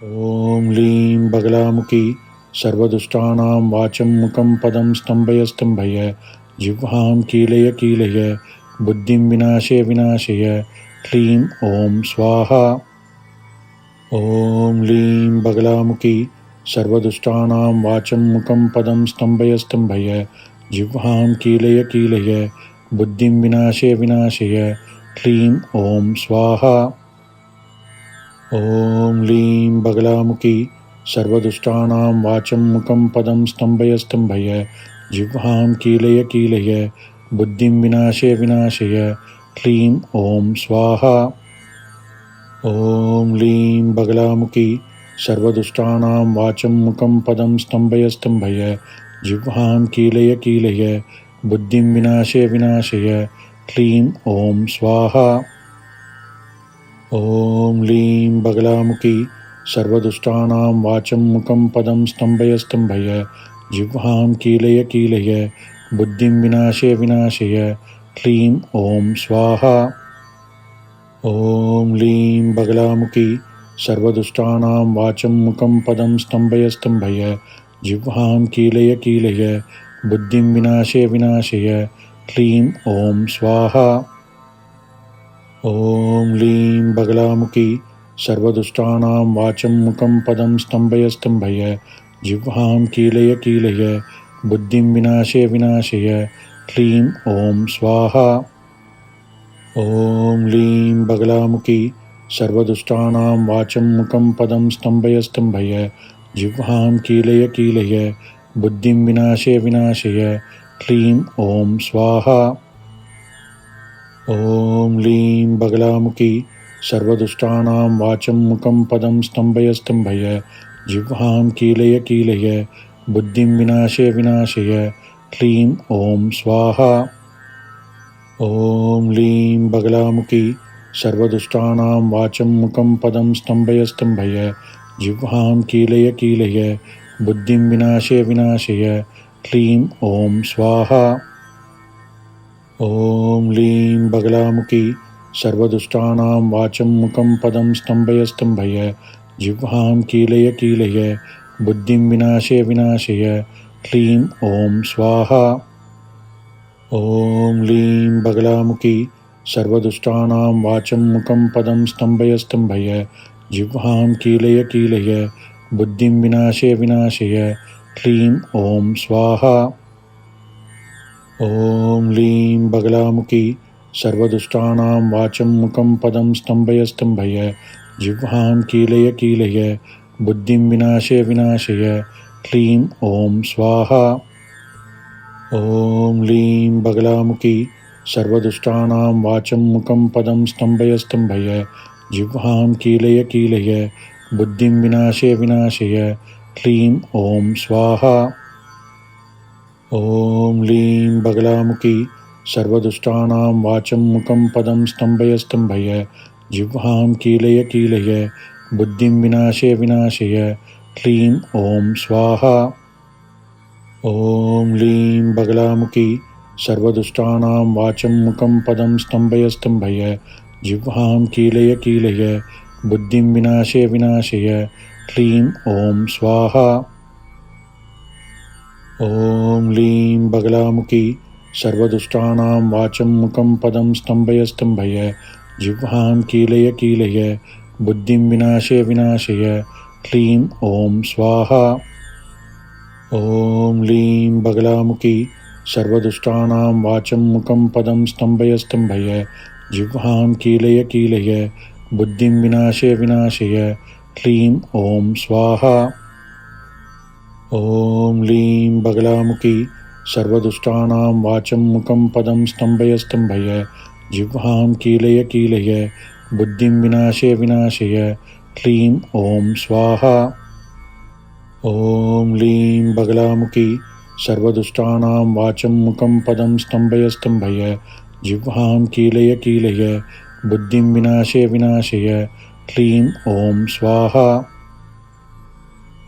ॐ लीं बगलामुखी सर्वदुष्टानां वाचं मुखं पदं स्तम्भय स्तम्भय जिह्वां कीलय कीलय बुद्धिं विनाशय विनाशय क्लीं ॐ स्वाहा। ॐ लीं बगलामुखी सर्वदुष्टानां वाचं मुखं पदं स्तम्भय स्तम्भय जिह्वां कीलय कीलय बुद्धिं विनाशय विनाशय क्लीं ॐ स्वाहा। ॐ लीं बगलामुखी सर्वदुष्टानां वाचं मुखं पदं स्तम्भय स्तम्भय जिह्वां कीलय कीलय बुद्धिं विनाशय विनाशय क्लीं ॐ स्वाहा। ॐ लीं बगलामुखी सर्वदुष्टानां वाचं मुखं पदं स्तम्भय स्तम्भय जिह्वां कीलय कीलय बुद्धिं विनाशय विनाशय क्लीं ॐ स्वाहा। ॐ लीं बगलामुखी सर्वदुष्टानां वाचं मुखं पदं स्तम्भय स्तम्भय जिह्वां कीलय कीलय बुद्धिं विनाशय विनाशय क्लीं ॐ स्वाहा। ॐ लीं बगलामुखी सर्वदुष्टानां वाचं मुखं पदं स्तम्भय स्तम्भय जिह्वां कीलय कीलय बुद्धिं विनाशय विनाशय क्लीं ॐ स्वाहा। ॐ लीं बगलामुखी सर्वदुष्टानां वाचं मुखं पदं स्तम्भय स्तम्भय जिह्वां कीलय कीलय बुद्धिं विनाशय विनाशय क्लीं ॐ स्वाहा। ॐ लीं बगलामुखी सर्वदुष्टानां वाचं मुखं पदं स्तम्भय स्तम्भय जिह्वां कीलय कीलय बुद्धिं विनाशय विनाशय क्लीं ॐ स्वाहा। ॐ लीं बगलामुखी सर्वदुष्टानां वाचं मुखं पदं स्तम्भय स्तम्भय जिह्वां कीलय कीलय बुद्धिं विनाशय विनाशय क्लीं ॐ स्वाहा। ॐ लीं बगलामुखी सर्वदुष्टानां वाचं मुखं पदं स्तम्भय स्तम्भय जिह्वां कीलय कीलय बुद्धिं विनाशय विनाशय क्लीं ॐ स्वाहा। ॐ लीं बगलामुखी सर्वदुष्टानां वाचं मुखं पदं स्तम्भय स्तम्भय जिह्वां कीलय कीलय बुद्धिं विनाशय विनाशय क्लीं ॐ स्वाहा। ॐ लीं बगलामुखी सर्वदुष्टानां वाचं मुखं पदं स्तम्भय स्तम्भय जिह्वां कीलय कीलय बुद्धिं विनाशय विनाशय क्लीं ॐ स्वाहा। ॐ लीं बगलामुखी सर्वदुष्टानां वाचं मुखं पदं स्तम्भय स्तम्भय जिह्वां कीलय कीलय बुद्धिं विनाशय विनाशय क्लीं ॐ स्वाहा। ॐ लीं बगलामुखी सर्वदुष्टानां वाचं मुखं पदं स्तम्भय स्तम्भय जिह्वां कीलय कीलय बुद्धिं विनाशय विनाशय क्लीं ॐ स्वाहा। ॐ लीं बगलामुखी सर्वदुष्टानां वाचं मुखं पदं स्तम्भय स्तम्भय जिह्वां कीलय कीलय बुद्धिं विनाशय विनाशय क्लीं ॐ स्वाहा। ॐ लीं बगलामुखी सर्वदुष्टानां वाचं मुखं पदं स्तम्भय स्तम्भय जिह्वां कीलय कीलय बुद्धिं विनाशय विनाशय क्लीं ॐ स्वाहा। ॐ लीं बगलामुखी सर्वदुष्टानां वाचं मुखं पदं स्तम्भय स्तम्भय जिह्वां कीलय कीलय बुद्धिं विनाशय विनाशय क्लीं ॐ स्वाहा। ॐ लीं बगलामुखी सर्वदुष्टानां वाचं मुखं पदं स्तम्भय स्तम्भय जिह्वां कीलय कीलय बुद्धिं विनाशय विनाशय क्लीं ॐ स्वाहा। ॐ लीं बगलामुखी सर्वदुष्टानां वाचं मुखं पदं स्तम्भय स्तम्भय जिह्वां कीलय कीलय बुद्धिं विनाशय विनाशय क्लीं ॐ स्वाहा। ॐ लीं बगलामुखी सर्वदुष्टानां वाचं मुखं पदं स्तम्भय स्तम्भय जिह्वां कीलय कीलय बुद्धिं विनाशय विनाशय क्लीं ॐ स्वाहा।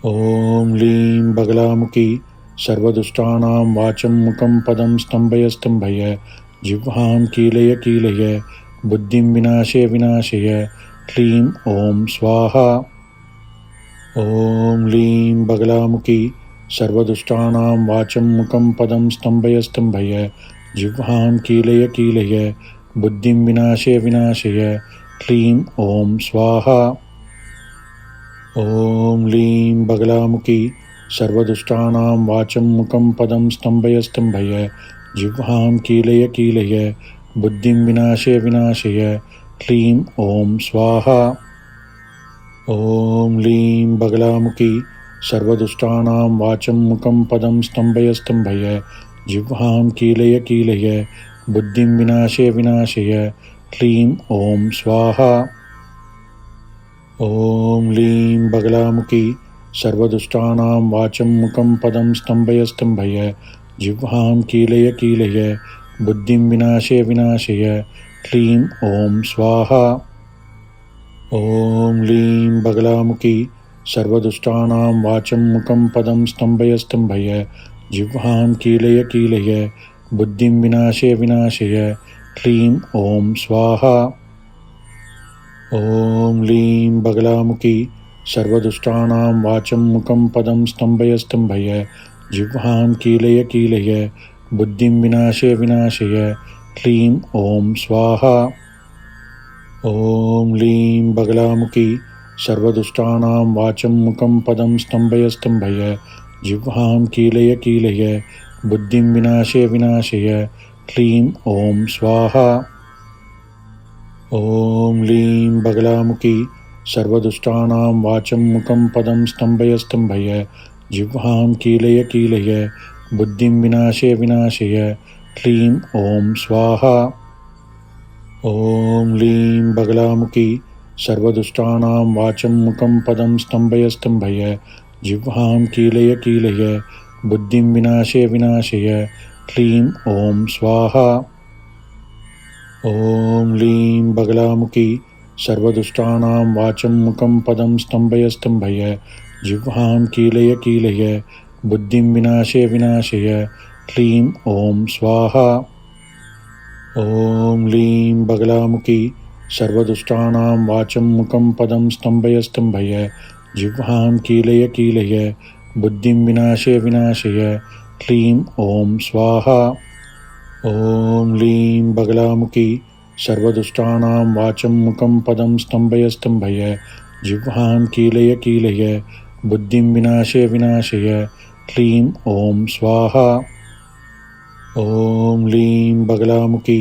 ॐ लीं बगलामुखी सर्वदुष्टानां वाचं मुखं पदं स्तम्भय स्तम्भय जिह्वां कीलय कीलय बुद्धिं विनाशय विनाशय क्लीं ॐ स्वाहा। ॐ लीं बगलामुखी सर्वदुष्टानां वाचं मुखं पदं स्तम्भय स्तम्भय जिह्वां कीलय कीलय बुद्धिं विनाशय विनाशय क्लीं ॐ स्वाहा। ॐ लीं बगलामुखी सर्वदुष्टानां वाचं मुखं पदं स्तम्भय स्तम्भय जिह्वां कीलय कीलय बुद्धिं विनाशय विनाशय क्लीं ॐ स्वाहा। ॐ लीं बगलामुखी सर्वदुष्टानां वाचं मुखं पदं स्तम्भय स्तम्भय जिह्वां कीलय कीलय बुद्धिं विनाशय विनाशय क्लीं ॐ स्वाहा। ॐ लीं बगलामुखी सर्वदुष्टानां वाचं मुखं पदं स्तम्भय स्तम्भय जिह्वां कीलय कीलय बुद्धिं विनाशय विनाशय क्लीं ॐ स्वाहा। ॐ लीं बगलामुखी सर्वदुष्टानां वाचं मुखं पदं स्तम्भय स्तम्भय जिह्वां कीलय कीलय बुद्धिं विनाशय विनाशय क्लीं ॐ स्वाहा। ॐ लीं बगलामुखी सर्वदुष्टानां वाचं मुखं पदं स्तम्भय स्तम्भय जिह्वां कीलय कीलय बुद्धिं विनाशय विनाशय क्लीं ॐ स्वाहा। ॐ लीं बगलामुखी सर्वदुष्टानां वाचं मुखं पदं स्तम्भय स्तम्भय जिह्वां कीलय कीलय बुद्धिं विनाशय विनाशय क्लीं ॐ स्वाहा। ॐ लीं बगलामुखी सर्वदुष्टानां वाचं मुखं पदं स्तम्भय स्तम्भय जिह्वां कीलय कीलय बुद्धिं विनाशय विनाशय क्लीं ॐ स्वाहा। ॐ लीं बगलामुखी सर्वदुष्टानां वाचं मुखं पदं स्तम्भय स्तम्भय जिह्वां कीलय कीलय बुद्धिं विनाशय विनाशय क्लीं ॐ स्वाहा। ॐ लीं बगलामुखी सर्वदुष्टानां वाचं मुखं पदं स्तम्भय स्तम्भय जिह्वां कीलय कीलय बुद्धिं विनाशय विनाशय क्लीं ॐ स्वाहा। ॐ लीं बगलामुखी सर्वदुष्टानां वाचं मुखं पदं स्तम्भय स्तम्भय जिह्वां कीलय कीलय बुद्धिं विनाशय विनाशय क्लीं ॐ स्वाहा। ॐ लीं बगलामुखी सर्वदुष्टानां वाचं मुखं पदं स्तम्भय स्तम्भय जिह्वां कीलय कीलय बुद्धिं विनाशय विनाशय क्लीं ॐ स्वाहा। ॐ लीं बगलामुखी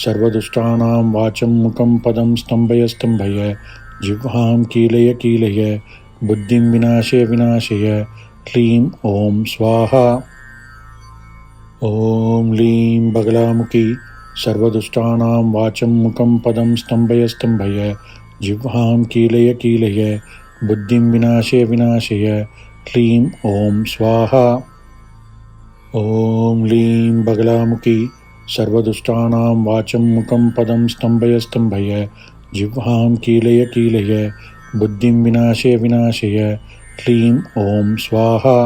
सर्वदुष्टानां वाचं मुखं पदं स्तम्भय स्तम्भय जिह्वां कीलय कीलय बुद्धिं विनाशय विनाशय क्लीं ॐ स्वाहा। ॐ लीं बगलामुखी सर्वदुष्टानां वाचं मुखं पदं स्तम्भय स्तम्भय जिह्वां कीलय कीलय बुद्धिं विनाशय विनाशय क्लीं ॐ स्वाहा। ॐ लीं बगलामुखी सर्वदुष्टानां वाचं मुखं पदं स्तम्भय स्तम्भय जिह्वां कीलय कीलय बुद्धिं विनाशय विनाशय क्लीं ॐ स्वाहा।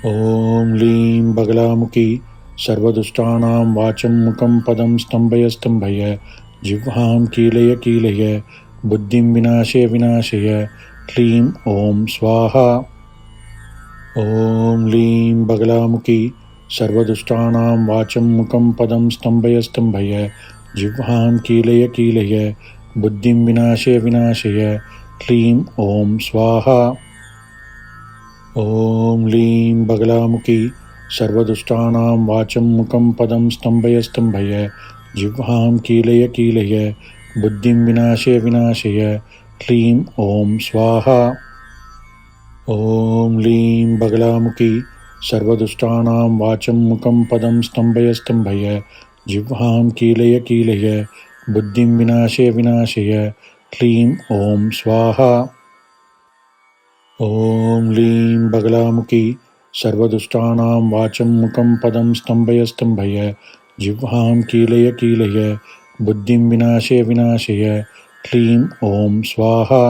ॐ लीं बगलामुखी सर्वदुष्टानां वाचं मुखं पदं स्तम्भय स्तम्भय जिह्वां कीलय कीलय बुद्धिं विनाशय विनाशय क्लीं ॐ स्वाहा। ॐ लीं बगलामुखी सर्वदुष्टानां वाचं मुखं पदं स्तम्भय स्तम्भय जिह्वां कीलय कीलय बुद्धिं विनाशय विनाशय क्लीं ॐ स्वाहा। ॐ लीं बगलामुखी सर्वदुष्टानां वाचं मुखं पदं स्तम्भय स्तम्भय जिह्वां कीलय कीलय बुद्धिं विनाशय विनाशय क्लीं ॐ स्वाहा। ॐ लीं बगलामुखी सर्वदुष्टानां वाचं मुखं पदं स्तम्भय स्तम्भय जिह्वां कीलय कीलय बुद्धिं विनाशय विनाशय क्लीं ॐ स्वाहा। ॐ लीं बगलामुखी सर्वदुष्टानां वाचं मुखं पदं स्तम्भय स्तम्भय जिह्वां कीलय कीलय बुद्धिं विनाशय विनाशय क्लीं ॐ स्वाहा।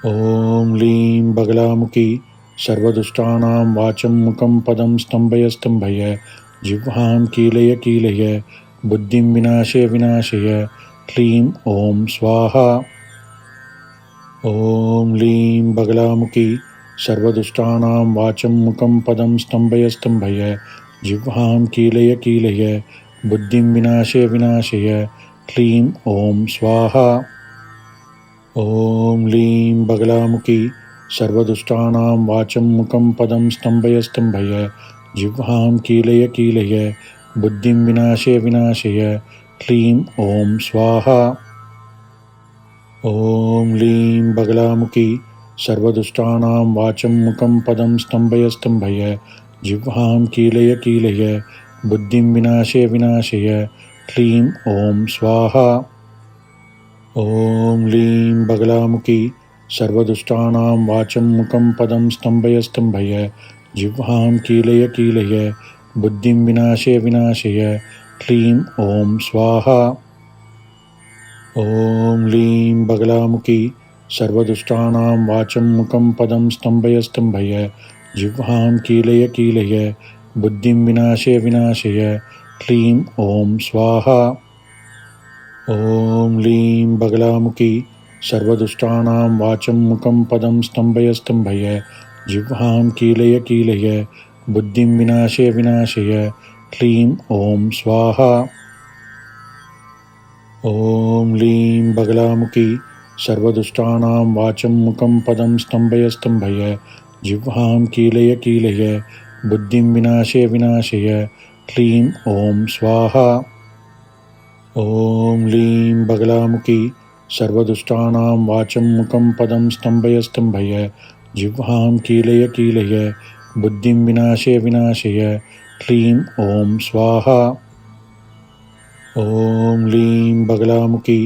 ॐ लीं बगलामुखी सर्वदुष्टानां वाचं मुखं पदं स्तम्भय स्तम्भय जिह्वां कीलय कीलय बुद्धिं विनाशय विनाशय क्लीं ॐ स्वाहा। ॐ लीं बगलामुखी सर्वदुष्टानां वाचं मुखं पदं स्तम्भय स्तम्भय जिह्वां कीलय कीलय बुद्धिं विनाशय विनाशय क्लीं ॐ स्वाहा। ॐ लीं बगलामुखी सर्वदुष्टानां वाचं मुखं पदं स्तम्भय स्तम्भय जिह्वां कीलय कीलय बुद्धिं विनाशय विनाशय क्लीं ॐ स्वाहा। ॐ लीं बगलामुखी सर्वदुष्टानां वाचं मुखं पदं स्तम्भय स्तम्भय जिह्वां कीलय कीलय बुद्धिं विनाशय विनाशय क्लीं ॐ स्वाहा। ॐ लीं बगलामुखी सर्वदुष्टानां वाचं मुखं पदं स्तम्भय स्तम्भय जिह्वां कीलय कीलय बुद्धिं विनाशय विनाशय क्लीं ॐ स्वाहा। ॐ लीं बगलामुखी सर्वदुष्टानां वाचं मुखं पदं स्तम्भय स्तम्भय जिह्वां कीलय कीलय बुद्धिं विनाशय विनाशय क्लीं ॐ स्वाहा। ॐ लीं बगलामुखी सर्वदुष्टानां वाचं मुखं पदं स्तम्भय स्तम्भय जिह्वां कीलय कीलय बुद्धिं विनाशय विनाशय क्लीं ॐ स्वाहा। ॐ लीं बगलामुखी सर्वदुष्टानां वाचं मुखं पदं स्तम्भय स्तम्भय जिह्वां कीलय कीलय बुद्धिं विनाशय विनाशय क्लीं ॐ स्वाहा। ॐ लीं बगलामुखी सर्वदुष्टानां वाचं मुखं पदं स्तम्भय स्तम्भय जिह्वां कीलय कीलय बुद्धिं विनाशय विनाशय क्लीं ॐ स्वाहा। ॐ लीं बगलामुखी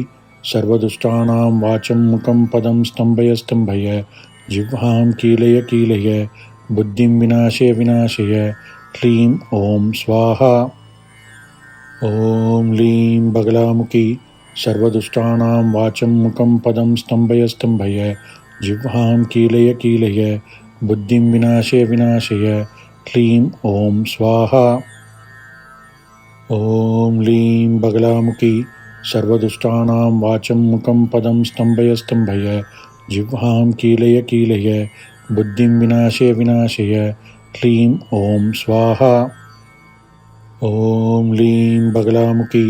सर्वदुष्टानां वाचं मुखं पदं स्तम्भय स्तम्भय जिह्वां कीलय कीलय बुद्धिं विनाशय विनाशय क्लीं ॐ स्वाहा। ॐ लीं बगलामुखी सर्वदुष्टानां वाचं मुखं पदं स्तम्भय स्तम्भय जिह्वां कीलय कीलय बुद्धिं विनाशय विनाशय क्लीं ॐ स्वाहा। ॐ लीं बगलामुखी सर्वदुष्टानां वाचं मुखं पदं स्तम्भय स्तम्भय जिह्वां कीलय कीलय बुद्धिं विनाशय विनाशय क्लीं ॐ स्वाहा। ॐ लीं बगलामुखी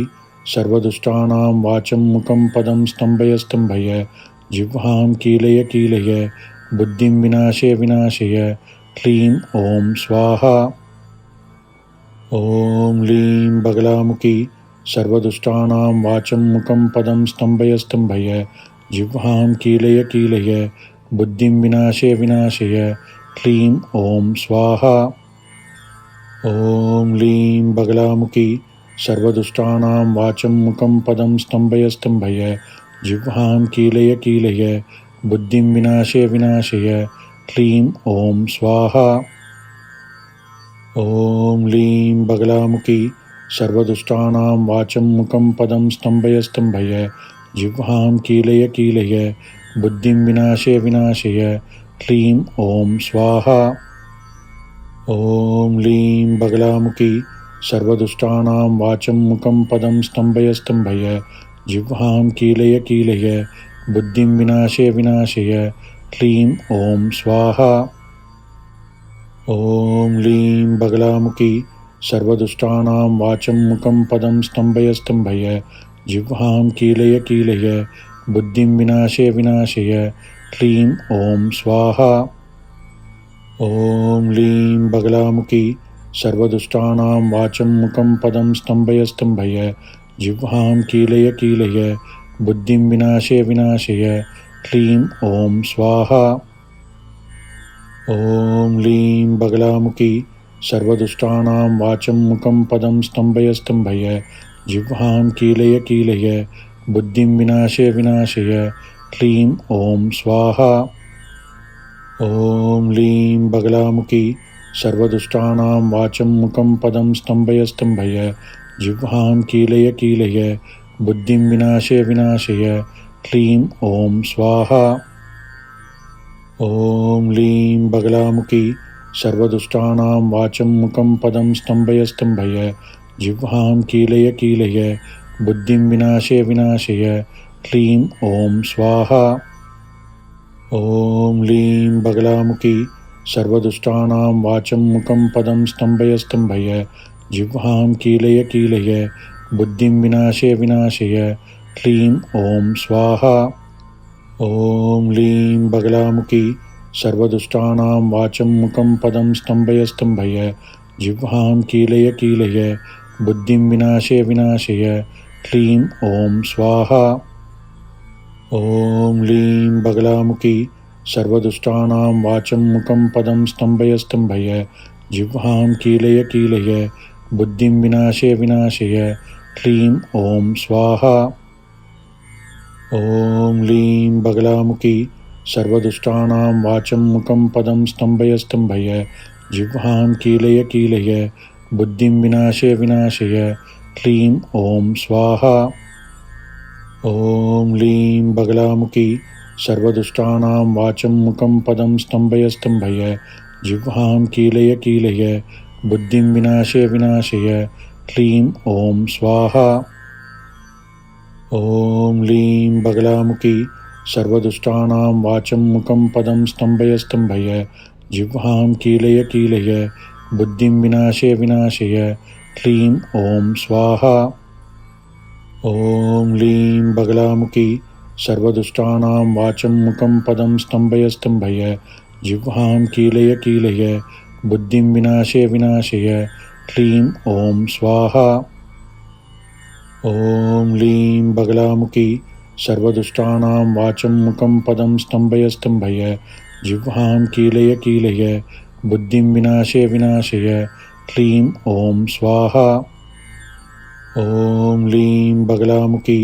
सर्वदुष्टानां वाचं मुखं पदं स्तम्भय स्तम्भय जिह्वां कीलय कीलय बुद्धिं विनाशय विनाशय क्लीं ॐ स्वाहा। ॐ लीं बगलामुखी सर्वदुष्टानां वाचं मुखं पदं स्तम्भय स्तम्भय जिह्वां कीलय कीलय बुद्धिं विनाशय विनाशय क्लीं ॐ स्वाहा। ॐ लीं बगलामुखी सर्वदुष्टानां वाचं मुखं पदं स्तम्भय स्तम्भय जिह्वां कीलय कीलय बुद्धिं विनाशय विनाशय क्लीं ॐ स्वाहा। ॐ लीं बगलामुखी सर्वदुष्टानां वाचं मुखं पदं स्तम्भय स्तम्भय जिह्वां कीलय कीलय बुद्धिं विनाशय विनाशय क्लीं ॐ स्वाहा। ॐ लीं बगलामुखी सर्वदुष्टानां वाचं मुखं पदं स्तम्भय स्तम्भय जिह्वां कीलय कीलय बुद्धिं विनाशय विनाशय क्लीं ॐ स्वाहा। ॐ लीं बगलामुखी सर्वदुष्टानां वाचं मुखं पदं स्तम्भय स्तम्भय जिह्वां कीलय कीलय बुद्धिं विनाशय विनाशय क्लीं ॐ स्वाहा। ॐ लीं बगलामुखी सर्वदुष्टानां वाचं मुखं पदं स्तम्भय स्तम्भय जिह्वां कीलय कीलय बुद्धिं विनाशय विनाशय क्लीं ॐ स्वाहा। ॐ लीं बगलामुखी सर्वदुष्टानां वाचं मुखं पदं स्तम्भय स्तम्भय जिह्वां कीलय कीलय बुद्धिं विनाशय विनाशय क्लीं ॐ स्वाहा। ॐ लीं बगलामुखी सर्वदुष्टानां वाचं मुखं पदं स्तम्भय स्तम्भय जिह्वां कीलय कीलय बुद्धिं विनाशय विनाशय क्लीं ॐ स्वाहा। ॐ लीं बगलामुखी सर्वदुष्टानां वाचं मुखं पदं स्तम्भय स्तम्भय जिह्वां कीलय कीलय बुद्धिं विनाशय विनाशय क्लीं ॐ स्वाहा। ॐ लीं बगलामुखी सर्वदुष्टानां वाचं मुखं पदं स्तम्भय स्तम्भय जिह्वां कीलय कीलय बुद्धिं विनाशय विनाशय क्लीं ॐ स्वाहा। ॐ लीं बगलामुखी सर्वदुष्टानां वाचं मुखं पदं स्तम्भय स्तम्भय जिह्वां कीलय कीलय बुद्धिं विनाशय विनाशय क्लीं ॐ स्वाहा। ॐ लीं बगलामुखी सर्वदुष्टानां वाचं मुखं पदं स्तम्भय स्तम्भय जिह्वां कीलय कीलय बुद्धिं विनाशय विनाशय क्लीं ॐ स्वाहा। ॐ लीं बगलामुखी सर्वदुष्टानां वाचं मुखं पदं स्तम्भय स्तम्भय जिह्वां कीलय कीलय बुद्धिं विनाशय विनाशय क्लीं ॐ स्वाहा। ॐ लीं बगलामुखी सर्वदुष्टानां वाचं मुखं पदं स्तम्भय स्तम्भय जिह्वां कीलय कीलय बुद्धिं विनाशय विनाशय क्लीं ॐ स्वाहा। ॐ लीं बगलामुखी सर्वदुष्टानां वाचं मुखं पदं स्तम्भय स्तम्भय जिह्वां कीलय कीलय बुद्धिं विनाशय विनाशय क्लीं ॐ स्वाहा। ॐ लीं बगलामुखी सर्वदुष्टानां वाचं मुखं पदं स्तम्भय स्तम्भय जिह्वां कीलय कीलय बुद्धिं विनाशय विनाशय क्लीं ॐ स्वाहा। ॐ लीं बगलामुखी सर्वदुष्टानां वाचं मुखं पदं स्तम्भय स्तम्भय जिह्वां कीलय कीलय बुद्धिं विनाशय विनाशय क्लीं ॐ स्वाहा। ॐ लीं बगलामुखी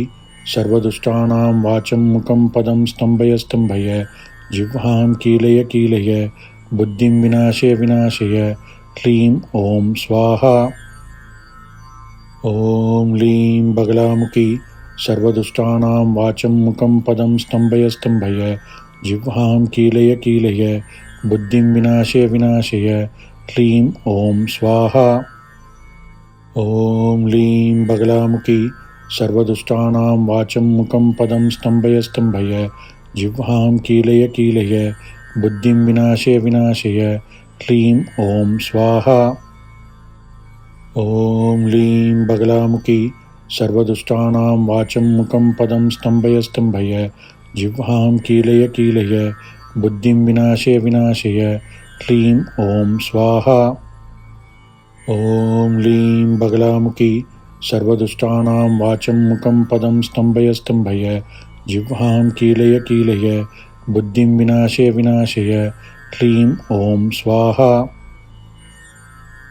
सर्वदुष्टानां वाचं मुखं पदं स्तम्भय स्तम्भय जिह्वां कीलय कीलय बुद्धिं विनाशय विनाशय क्लीं ॐ स्वाहा। ॐ लीं बगलामुखी सर्वदुष्टानां वाचं मुखं पदं स्तम्भय स्तम्भय जिह्वां कीलय कीलय बुद्धिं विनाशय विनाशय क्लीं ॐ स्वाहा। ॐ लीं बगलामुखी सर्वदुष्टानां वाचं मुखं पदं स्तम्भय स्तम्भय जिह्वां कीलय कीलय बुद्धिं विनाशय विनाशय क्लीं ॐ स्वाहा। ॐ लीं बगलामुखी सर्वदुष्टानां वाचं मुखं पदं स्तम्भय स्तम्भय जिह्वां कीलय कीलय बुद्धिं विनाशय विनाशय क्लीं ॐ स्वाहा। ॐ लीं बगलामुखी सर्वदुष्टानां वाचं मुखं पदं स्तम्भय स्तम्भय जिह्वां कीलय कीलय बुद्धिं विनाशय विनाशय क्लीं ॐ स्वाहा।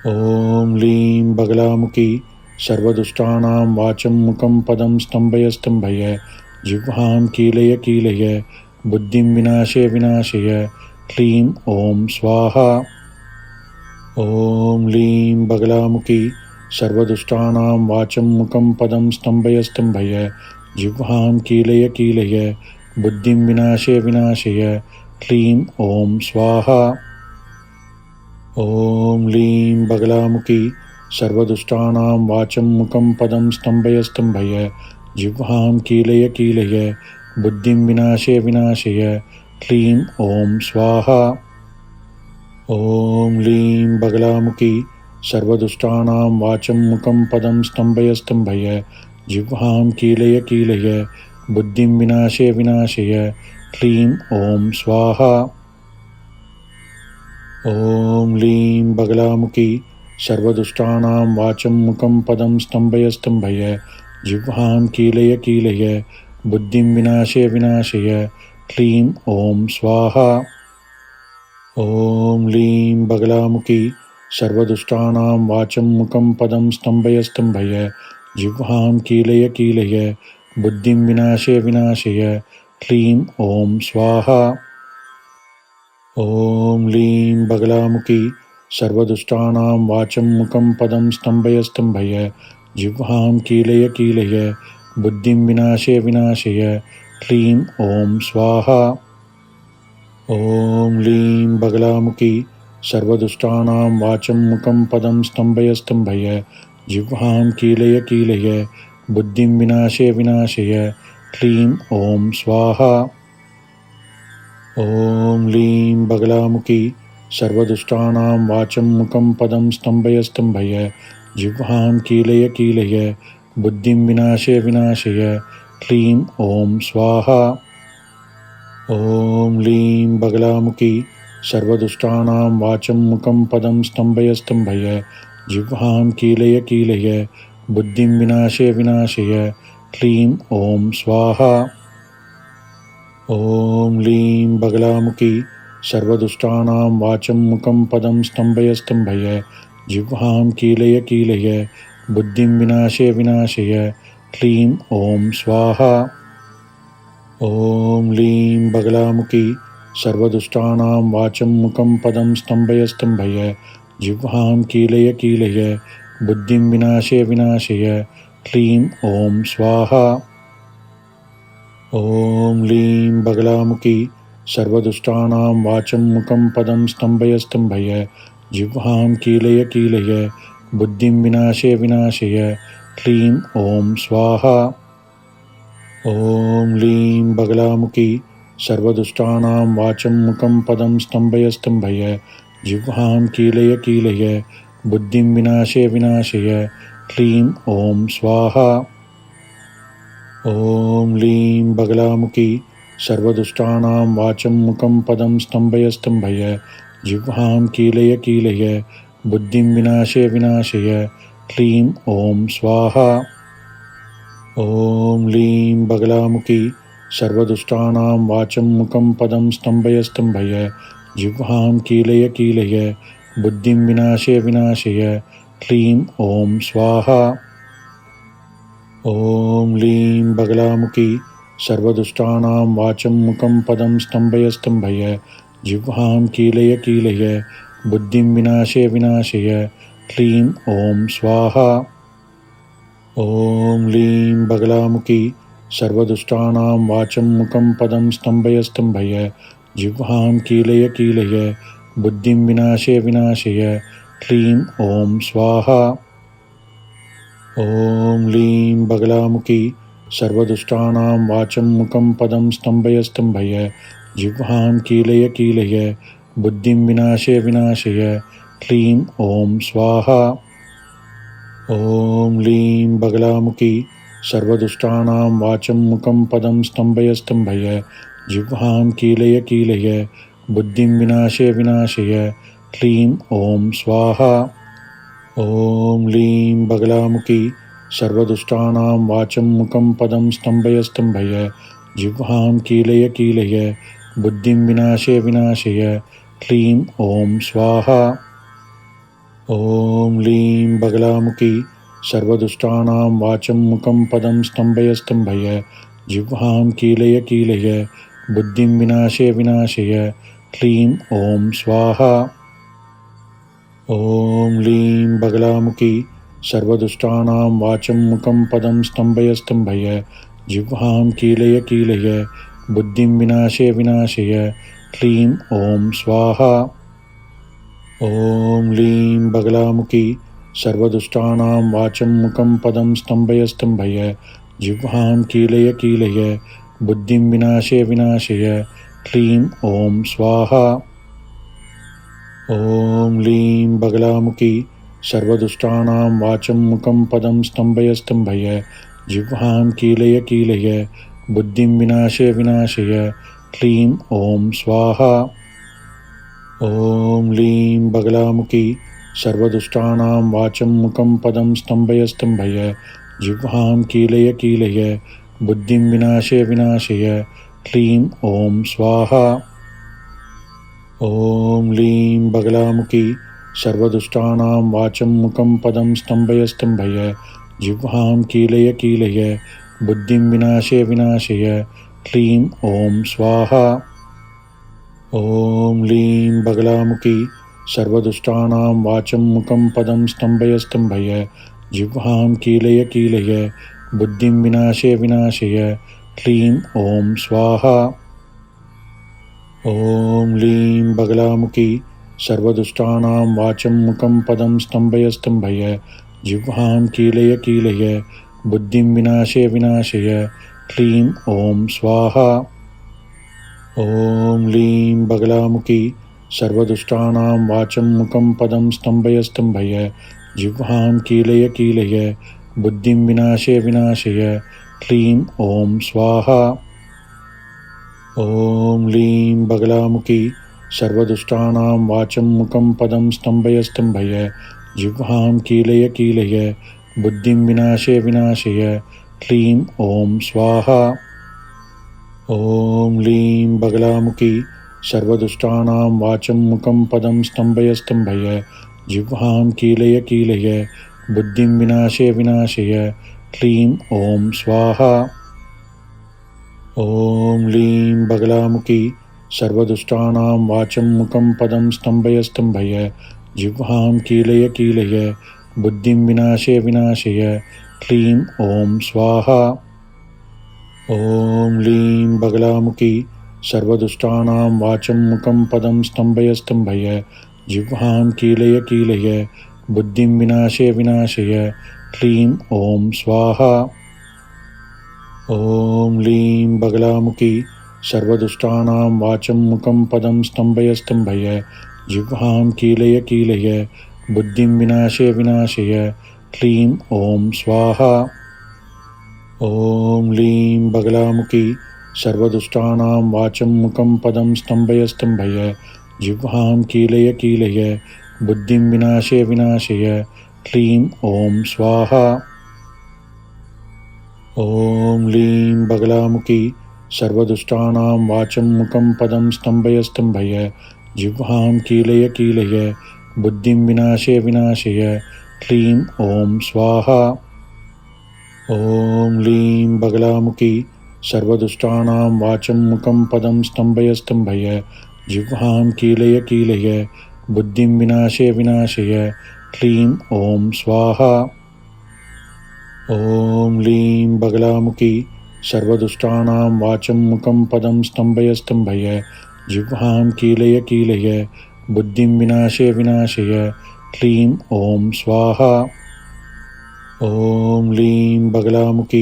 ॐ लीं बगलामुखी सर्वदुष्टानां वाचं मुखं पदं स्तम्भय स्तम्भय जिह्वां कीलय कीलय बुद्धिं विनाशय विनाशय क्लीं ॐ स्वाहा। ॐ लीं बगलामुखी सर्वदुष्टानां वाचं मुखं पदं स्तम्भय स्तम्भय जिह्वां कीलय कीलय बुद्धिं विनाशय विनाशय क्लीं ॐ स्वाहा। ॐ लीं बगलामुखी सर्वदुष्टानां वाचं मुखं पदं स्तम्भय स्तम्भय जिह्वां कीलय कीलय बुद्धिं विनाशय विनाशय क्लीं ॐ स्वाहा। ॐ लीं बगलामुखी सर्वदुष्टानां वाचं मुखं पदं स्तम्भय स्तम्भय जिह्वां कीलय कीलय बुद्धिं विनाशय विनाशय क्लीं ॐ स्वाहा। ॐ लीं बगलामुखी सर्वदुष्टानां वाचं मुखं पदं स्तम्भय स्तम्भय जिह्वां कीलय कीलय बुद्धिं विनाशय विनाशय क्लीं ॐ स्वाहा। ॐ लीं बगलामुखी सर्वदुष्टानां वाचं मुखं पदं स्तम्भय स्तम्भय जिह्वां कीलय कीलय बुद्धिं विनाशय विनाशय क्लीं ॐ स्वाहा। ॐ लीं बगलामुखी सर्वदुष्टानां वाचं मुखं पदं स्तम्भय स्तम्भय जिह्वां कीलय कीलय बुद्धिं विनाशय विनाशय क्लीं ॐ स्वाहा। ॐ लीं बगलामुखी सर्वदुष्टानां वाचं मुखं पदं स्तम्भय स्तम्भय जिह्वां कीलय कीलय बुद्धिं विनाशय विनाशय क्लीं ॐ स्वाहा। ॐ लीं बगलामुखी सर्वदुष्टानां वाचं मुखं पदं स्तम्भय स्तम्भय जिह्वां कीलय कीलय बुद्धिं विनाशय विनाशय क्लीं ॐ स्वाहा। ॐ लीं बगलामुखी सर्वदुष्टानां वाचं मुखं पदं स्तम्भय स्तम्भय जिह्वां कीलय कीलय बुद्धिं विनाशय विनाशय क्लीं ॐ स्वाहा। ॐ लीं बगलामुखी सर्वदुष्टानां वाचं मुखं पदं स्तम्भय स्तम्भय जिह्वां कीलय कीलय बुद्धिं विनाशय विनाशय क्लीं ॐ स्वाहा। ॐ लीं बगलामुखी सर्वदुष्टानां वाचं मुखं पदं स्तम्भय स्तम्भय जिह्वां कीलय कीलय बुद्धिं विनाशय विनाशय क्लीं ॐ स्वाहा। ॐ लीं बगलामुखी सर्वदुष्टानां वाचं मुखं पदं स्तम्भय स्तम्भय जिह्वां कीलय कीलय बुद्धिं विनाशय विनाशय क्लीं ॐ स्वाहा। ॐ लीं बगलामुखी सर्वदुष्टानां वाचं मुखं पदं स्तम्भय स्तम्भय जिह्वां कीलय कीलय बुद्धिं विनाशय विनाशय क्लीं ॐ स्वाहा। ॐ लीं बगलामुखी सर्वदुष्टानां वाचं मुखं पदं स्तम्भय स्तम्भय जिह्वां कीलय कीलय बुद्धिं विनाशय विनाशय क्लीं ॐ स्वाहा। ॐ लीं बगलामुखी सर्वदुष्टानां वाचं मुखं पदं स्तम्भय स्तम्भय जिह्वां कीलय कीलय बुद्धिं विनाशय विनाशय क्लीं ॐ स्वाहा। ॐ लीं बगलामुखी सर्वदुष्टानां वाचं मुखं पदं स्तम्भय स्तम्भय जिह्वां कीलय कीलय बुद्धिं विनाशय विनाशय क्लीं ॐ स्वाहा। ॐ लीं बगलामुखी सर्वदुष्टानां वाचं मुखं पदं स्तम्भय स्तम्भय जिह्वां कीलय कीलय बुद्धिं विनाशय विनाशय क्लीं ॐ स्वाहा। ॐ लीं बगलामुखी सर्वदुष्टानां वाचं मुखं पदं स्तम्भय स्तम्भय जिह्वां कीलय कीलय बुद्धिं विनाशय विनाशय क्लीं ॐ स्वाहा। ॐ लीं बगलामुखी सर्वदुष्टानां वाचं मुखं पदं स्तम्भय स्तम्भय जिह्वां कीलय कीलय बुद्धिं विनाशय विनाशय क्लीं ॐ स्वाहा। ॐ लीं बगलामुखी सर्वदुष्टानां वाचं मुखं पदं स्तम्भय स्तम्भय जिह्वां कीलय कीलय बुद्धिं विनाशय विनाशय क्लीं ॐ स्वाहा। ॐ लीं बगलामुखी सर्वदुष्टानां वाचं मुखं पदं स्तम्भय स्तम्भय जिह्वां कीलय कीलय बुद्धिं विनाशय विनाशय क्लीं ॐ स्वाहा। ॐ लीं बगलामुखी सर्वदुष्टानां वाचं मुखं पदं स्तम्भय स्तम्भय जिह्वां कीलय कीलय बुद्धिं विनाशय विनाशय क्लीं ॐ स्वाहा। ॐ लीं बगलामुखी सर्वदुष्टानां वाचं मुखं पदं स्तम्भय स्तम्भय जिह्वां कीलय कीलय बुद्धिं विनाशय विनाशय क्लीं ॐ स्वाहा। ॐ लीं बगलामुखी सर्वदुष्टानां वाचं मुखं पदं स्तम्भय स्तम्भय जिह्वां कीलय कीलय बुद्धिं विनाशय विनाशय क्लीं ॐ स्वाहा। ॐ लीं बगलामुखी सर्वदुष्टानां वाचं मुखं पदं स्तम्भय स्तम्भय जिह्वां कीलय कीलय बुद्धिं विनाशय विनाशय क्लीं ॐ स्वाहा। ॐ लीं बगलामुखी सर्वदुष्टानां वाचं मुखं पदं स्तम्भय स्तम्भय जिह्वां कीलय कीलय बुद्धिं विनाशय विनाशय क्लीं ॐ स्वाहा। ॐ लीं बगलामुखी सर्वदुष्टानां वाचं मुखं पदं स्तम्भय स्तम्भय जिह्वां कीलय कीलय बुद्धिं विनाशय विनाशय क्लीं ॐ स्वाहा। ॐ लीं बगलामुखी सर्वदुष्टानां वाचं मुखं पदं स्तम्भय स्तम्भय जिह्वां कीलय कीलय बुद्धिं विनाशय विनाशय क्लीं ॐ स्वाहा। ॐ लीं बगलामुखी सर्वदुष्टानां वाचं मुखं पदं स्तम्भय स्तम्भय जिह्वां कीलय कीलय बुद्धिं विनाशय विनाशय क्लीं ॐ स्वाहा। ॐ लीं बगलामुखी सर्वदुष्टानां वाचं मुखं पदं स्तम्भय स्तम्भय जिह्वां कीलय कीलय बुद्धिं विनाशय विनाशय क्लीं ॐ स्वाहा। ॐ लीं बगलामुखी सर्वदुष्टानां वाचं मुखं पदं स्तम्भय स्तम्भय जिह्वां कीलय कीलय बुद्धिं विनाशय विनाशय क्लीं ॐ स्वाहा। ॐ लीं बगलामुखी सर्वदुष्टानां वाचं मुखं पदं स्तम्भय स्तम्भय जिह्वां कीलय कीलय बुद्धिं विनाशय विनाशय क्लीं ॐ स्वाहा। ॐ लीं बगलामुखी सर्वदुष्टानां वाचं मुखं पदं स्तम्भय स्तम्भय जिह्वां कीलय कीलय बुद्धिं विनाशय विनाशय क्लीं ॐ स्वाहा। ॐ लीं बगलामुखी सर्वदुष्टानां वाचं मुखं पदं स्तम्भय स्तम्भय जिह्वां कीलय कीलय बुद्धिं विनाशय विनाशय क्लीं ॐ स्वाहा। ॐ लीं बगलामुखी सर्वदुष्टानां वाचं मुखं पदं स्तम्भय स्तम्भय जिह्वां कीलय कीलय बुद्धिं विनाशय विनाशय क्लीं ॐ स्वाहा। ॐ लीं बगलामुखी सर्वदुष्टानां वाचं मुखं पदं स्तम्भय स्तम्भय जिह्वां कीलय कीलय बुद्धिं विनाशय विनाशय क्लीं ॐ स्वाहा। ॐ लीं बगलामुखी सर्वदुष्टानां वाचं मुखं पदं स्तम्भय स्तम्भय जिह्वां कीलय कीलय बुद्धिं विनाशय विनाशय क्लीं ॐ स्वाहा। ॐ लीं बगलामुखी सर्वदुष्टानां वाचं मुखं पदं स्तम्भय स्तम्भय जिह्वां कीलय कीलय बुद्धिं विनाशय विनाशय क्लीं ॐ स्वाहा। ॐ लीं बगलामुखी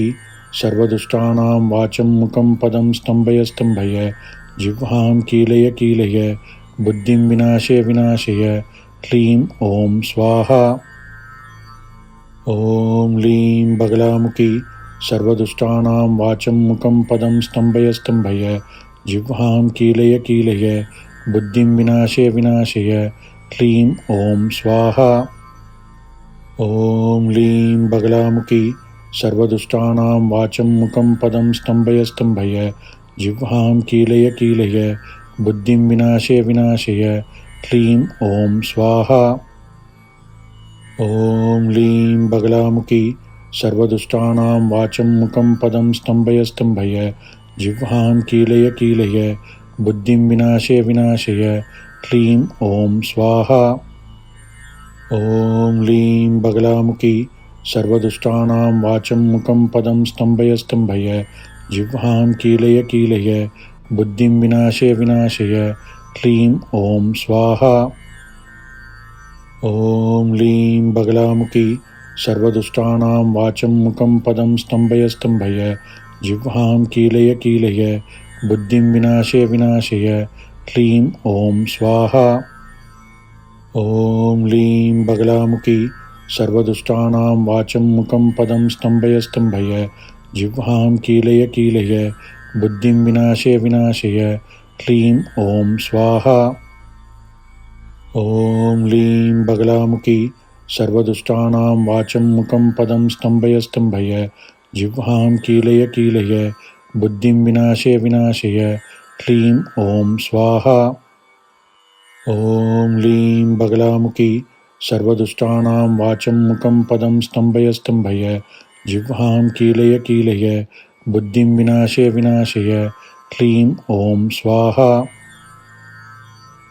सर्वदुष्टानां वाचं मुखं पदं स्तम्भय स्तम्भय जिह्वां कीलय कीलय बुद्धिं विनाशय विनाशय क्लीं ॐ स्वाहा। ॐ लीं बगलामुखी सर्वदुष्टानां वाचं मुखं पदं स्तम्भय स्तम्भय जिह्वां कीलय कीलय बुद्धिं विनाशय विनाशय क्लीं ॐ स्वाहा। ॐ लीं बगलामुखी सर्वदुष्टानां वाचं मुखं पदं स्तम्भय स्तम्भय जिह्वां कीलय कीलय बुद्धिं विनाशय विनाशय क्लीं ॐ स्वाहा। ॐ लीं बगलामुखी सर्वदुष्टानां वाचं मुखं पदं स्तम्भय स्तम्भय जिह्वां कीलय कीलय बुद्धिं विनाशय विनाशय क्लीं ॐ स्वाहा। ॐ लीं बगलामुखी सर्वदुष्टानां वाचं मुखं पदं स्तम्भय स्तम्भय जिह्वां कीलय कीलय बुद्धिं विनाशय विनाशय क्लीं ॐ स्वाहा। ॐ लीं बगलामुखी सर्वदुष्टानां वाचं मुखं पदं स्तम्भय स्तम्भय जिह्वां कीलय कीलय बुद्धिं विनाशय विनाशय क्लीं ॐ स्वाहा। ॐ लीं बगलामुखी सर्वदुष्टानां वाचं मुखं पदं स्तम्भय स्तम्भय जिह्वां कीलय कीलय बुद्धिं विनाशय विनाशय क्लीं ॐ स्वाहा। ॐ लीं बगलामुखी सर्वदुष्टानां वाचं मुखं पदं स्तम्भय स्तम्भय जिह्वां कीलय कीलय बुद्धिं विनाशय विनाशय क्लीं ॐ स्वाहा। ॐ लीं बगलामुखी सर्वदुष्टानां वाचं मुखं पदं स्तम्भय स्तम्भय जिह्वां कीलय कीलय बुद्धिं विनाशय विनाशय क्लीं ॐ स्वाहा।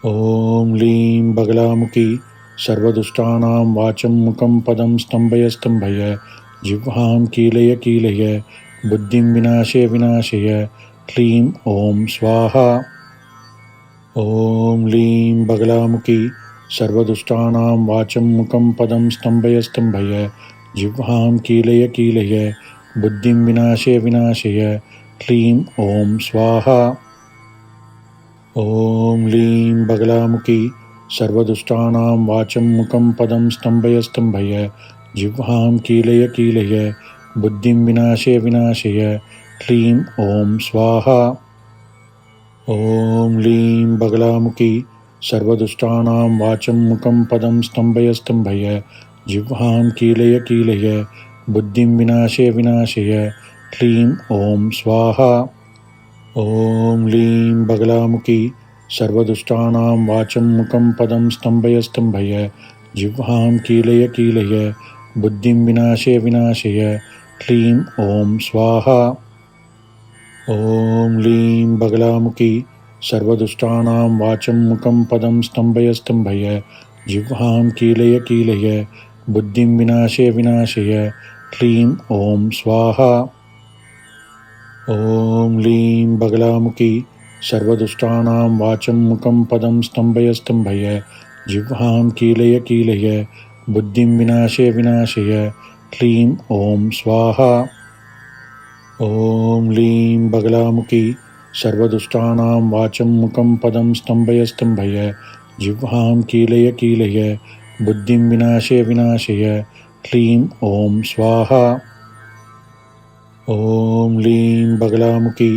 ॐ लीं बगलामुखी सर्वदुष्टानां वाचं मुखं पदं स्तम्भय स्तम्भय जिह्वां कीलय कीलय बुद्धिं विनाशय विनाशय क्लीं ॐ स्वाहा। ॐ लीं बगलामुखी सर्वदुष्टानां वाचं मुखं पदं स्तम्भय स्तम्भय जिह्वां कीलय कीलय बुद्धिं विनाशय विनाशय क्लीं ॐ स्वाहा। ॐ लीं बगलामुखी सर्वदुष्टानां वाचं मुखं पदं स्तम्भय स्तम्भय जिह्वां कीलय कीलय बुद्धिं विनाशय विनाशय क्लीं ॐ स्वाहा। ॐ लीं बगलामुखी सर्वदुष्टानां वाचं मुखं पदं स्तम्भय स्तम्भय जिह्वां कीलय कीलय बुद्धिं विनाशय विनाशय क्लीं ॐ स्वाहा। ॐ लीं बगलामुखी सर्वदुष्टानां वाचं मुखं पदं स्तम्भय स्तम्भय जिह्वां कीलय कीलय बुद्धिं विनाशय विनाशय क्लीं ॐ स्वाहा। ॐ लीं बगलामुखी सर्वदुष्टानां वाचं मुखं पदं स्तम्भय स्तम्भय जिह्वां कीलय कीलय बुद्धिं विनाशय विनाशय क्लीं ॐ स्वाहा। ॐ लीं बगलामुखी सर्वदुष्टानां वाचं मुखं पदं स्तम्भय स्तम्भय जिह्वां कीलय कीलय बुद्धिं विनाशय विनाशय क्लीं ॐ स्वाहा। ॐ लीं बगलामुखी सर्वदुष्टानां वाचं मुखं पदं स्तम्भय स्तम्भय जिह्वां कीलय कीलय बुद्धिं विनाशय विनाशय क्लीं ॐ स्वाहा। ॐ लीं बगलामुखी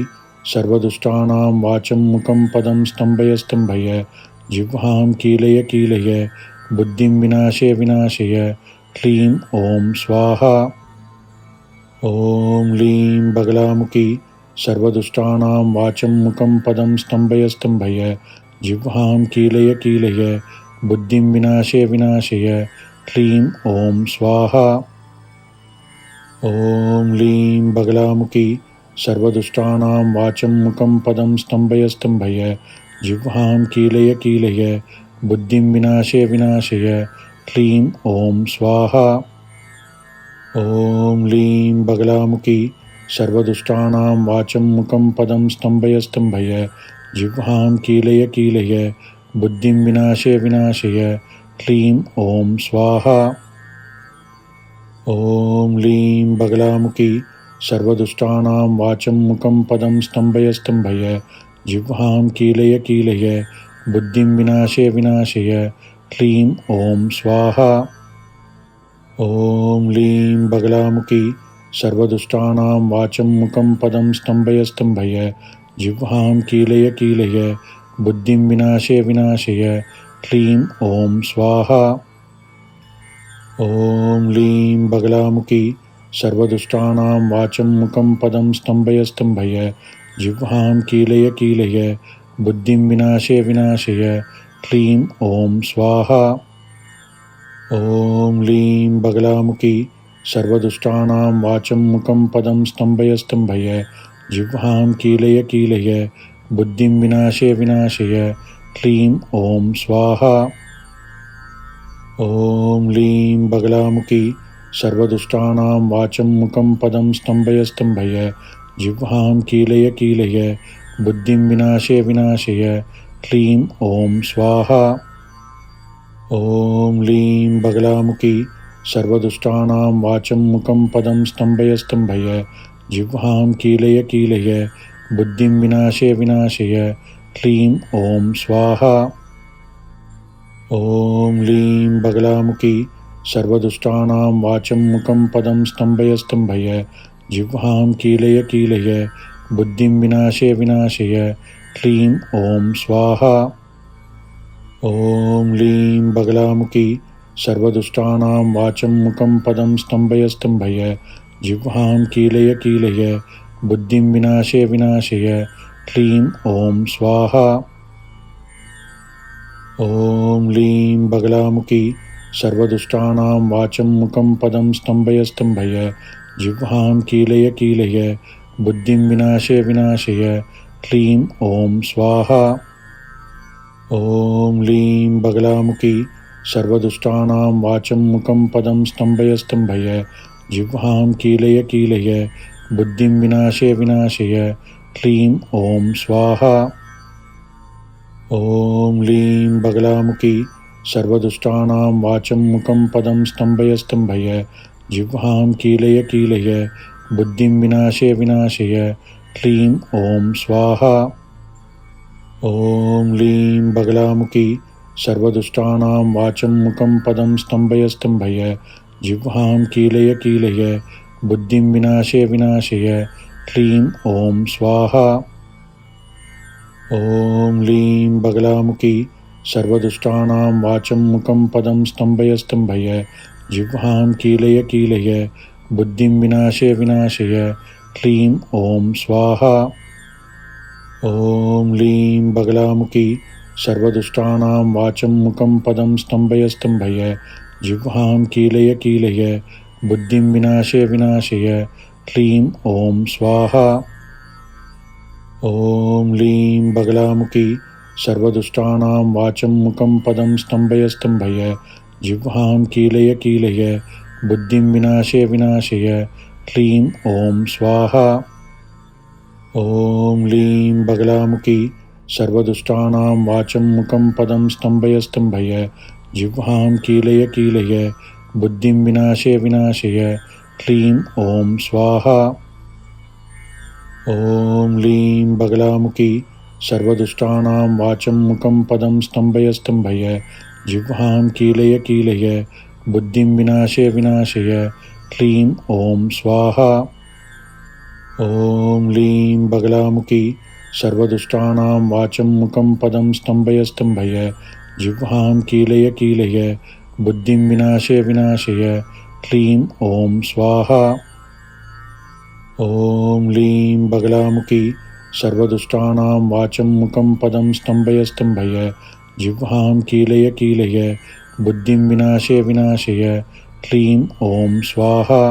सर्वदुष्टानां वाचं मुखं पदं स्तम्भय स्तम्भय जिह्वां कीलय कीलय बुद्धिं विनाशय विनाशय क्लीं ॐ स्वाहा। ॐ लीं बगलामुखी सर्वदुष्टानां वाचं मुखं पदं स्तम्भय स्तम्भय जिह्वां कीलय कीलय बुद्धिं विनाशय विनाशय क्लीं ॐ स्वाहा। ॐ लीं बगलामुखी सर्वदुष्टानां वाचं मुखं पदं स्तम्भय स्तम्भय जिह्वां कीलय कीलय बुद्धिं विनाशय विनाशय क्लीं ॐ स्वाहा। ॐ लीं बगलामुखी सर्वदुष्टानां वाचं मुखं पदं स्तम्भय स्तम्भय जिह्वां कीलय कीलय बुद्धिं विनाशय विनाशय क्लीं ॐ स्वाहा। ॐ लीं बगलामुखी सर्वदुष्टानां वाचं मुखं पदं स्तम्भय स्तम्भय जिह्वां कीलय कीलय बुद्धिं विनाशय विनाशय क्लीं ॐ स्वाहा। ॐ लीं बगलामुखी सर्वदुष्टानां वाचं मुखं पदं स्तम्भय स्तम्भय जिह्वां कीलय कीलय बुद्धिं विनाशय विनाशय क्लीं ॐ स्वाहा। ॐ लीं बगलामुखी सर्वदुष्टानां वाचं मुखं पदं स्तम्भय स्तम्भय जिह्वां कीलय कीलय बुद्धिं विनाशय विनाशय क्लीं ॐ स्वाहा। ॐ लीं बगलामुखी सर्वदुष्टानां वाचं मुखं पदं स्तम्भय स्तम्भय जिह्वां कीलय कीलय बुद्धिं विनाशय विनाशय क्लीं ॐ स्वाहा। ॐ लीं बगलामुखी सर्वदुष्टानां वाचं मुखं पदं स्तम्भय स्तम्भय जिह्वां कीलय कीलय बुद्धिं विनाशय विनाशय क्लीं ॐ स्वाहा। ॐ लीं बगलामुखी सर्वदुष्टानां वाचं मुखं पदं स्तम्भय स्तम्भय जिह्वां कीलय कीलय बुद्धिं विनाशय विनाशय क्लीं ॐ स्वाहा। ॐ लीं बगलामुखी सर्वदुष्टानां वाचं मुखं पदं स्तम्भय स्तम्भय जिह्वां कीलय कीलय बुद्धिं विनाशय विनाशय क्लीं ॐ स्वाहा। ॐ लीं बगलामुखी सर्वदुष्टानां वाचं मुखं पदं स्तम्भय स्तम्भय जिह्वां कीलय कीलय बुद्धिं विनाशय विनाशय क्लीं ॐ स्वाहा। ॐ लीं बगलामुखी सर्वदुष्टानां वाचं मुखं पदं स्तम्भय स्तम्भय जिह्वां कीलय कीलय बुद्धिं विनाशय विनाशय क्लीं ॐ स्वाहा। ॐ लीं बगलामुखी सर्वदुष्टानां वाचं मुखं पदं स्तम्भय स्तम्भय जिह्वां कीलय कीलय बुद्धिं विनाशय विनाशय क्लीं ॐ स्वाहा। ॐ लीं बगलामुखी सर्वदुष्टानां वाचं मुखं पदं स्तम्भय स्तम्भय जिह्वां कीलय कीलय बुद्धिं विनाशय विनाशय क्लीं ॐ स्वाहा। ॐ लीं बगलामुखी सर्वदुष्टानां वाचं मुखं पदं स्तम्भय स्तम्भय जिह्वां कीलय कीलय बुद्धिं विनाशय विनाशय क्लीं ॐ स्वाहा। ॐ लीं बगलामुखी सर्वदुष्टानां वाचं मुखं पदं स्तम्भय स्तम्भय जिह्वां कीलय कीलय बुद्धिं विनाशय विनाशय क्लीं ॐ स्वाहा। ॐ लीं बगलामुखी सर्वदुष्टानां वाचं मुखं पदं स्तम्भय स्तम्भय जिह्वां कीलय कीलय बुद्धिं विनाशय विनाशय क्लीं ॐ स्वाहा। ॐ लीं बगलामुखी सर्वदुष्टानां वाचं मुखं पदं स्तम्भय स्तम्भय जिह्वां कीलय कीलय बुद्धिं विनाशय विनाशय क्लीं ॐ स्वाहा। ॐ लीं बगलामुखी सर्वदुष्टानां वाचं मुखं पदं स्तम्भय स्तम्भय जिह्वां कीलय कीलय बुद्धिं विनाशय विनाशय क्लीं ॐ स्वाहा। ॐ लीं बगलामुखी सर्वदुष्टानां वाचं मुखं पदं स्तम्भय स्तम्भय जिह्वां कीलय कीलय बुद्धिं विनाशय विनाशय क्लीं ॐ स्वाहा। ॐ लीं बगलामुखी सर्वदुष्टानां वाचं मुखं पदं स्तम्भय स्तम्भय जिह्वां कीलय कीलय बुद्धिं विनाशय विनाशय क्लीं ॐ स्वाहा। ॐ लीं बगलामुखी सर्वदुष्टानां वाचं मुखं पदं स्तम्भय स्तम्भय जिह्वां कीलय कीलय बुद्धिं विनाशय विनाशय क्लीं ॐ स्वाहा।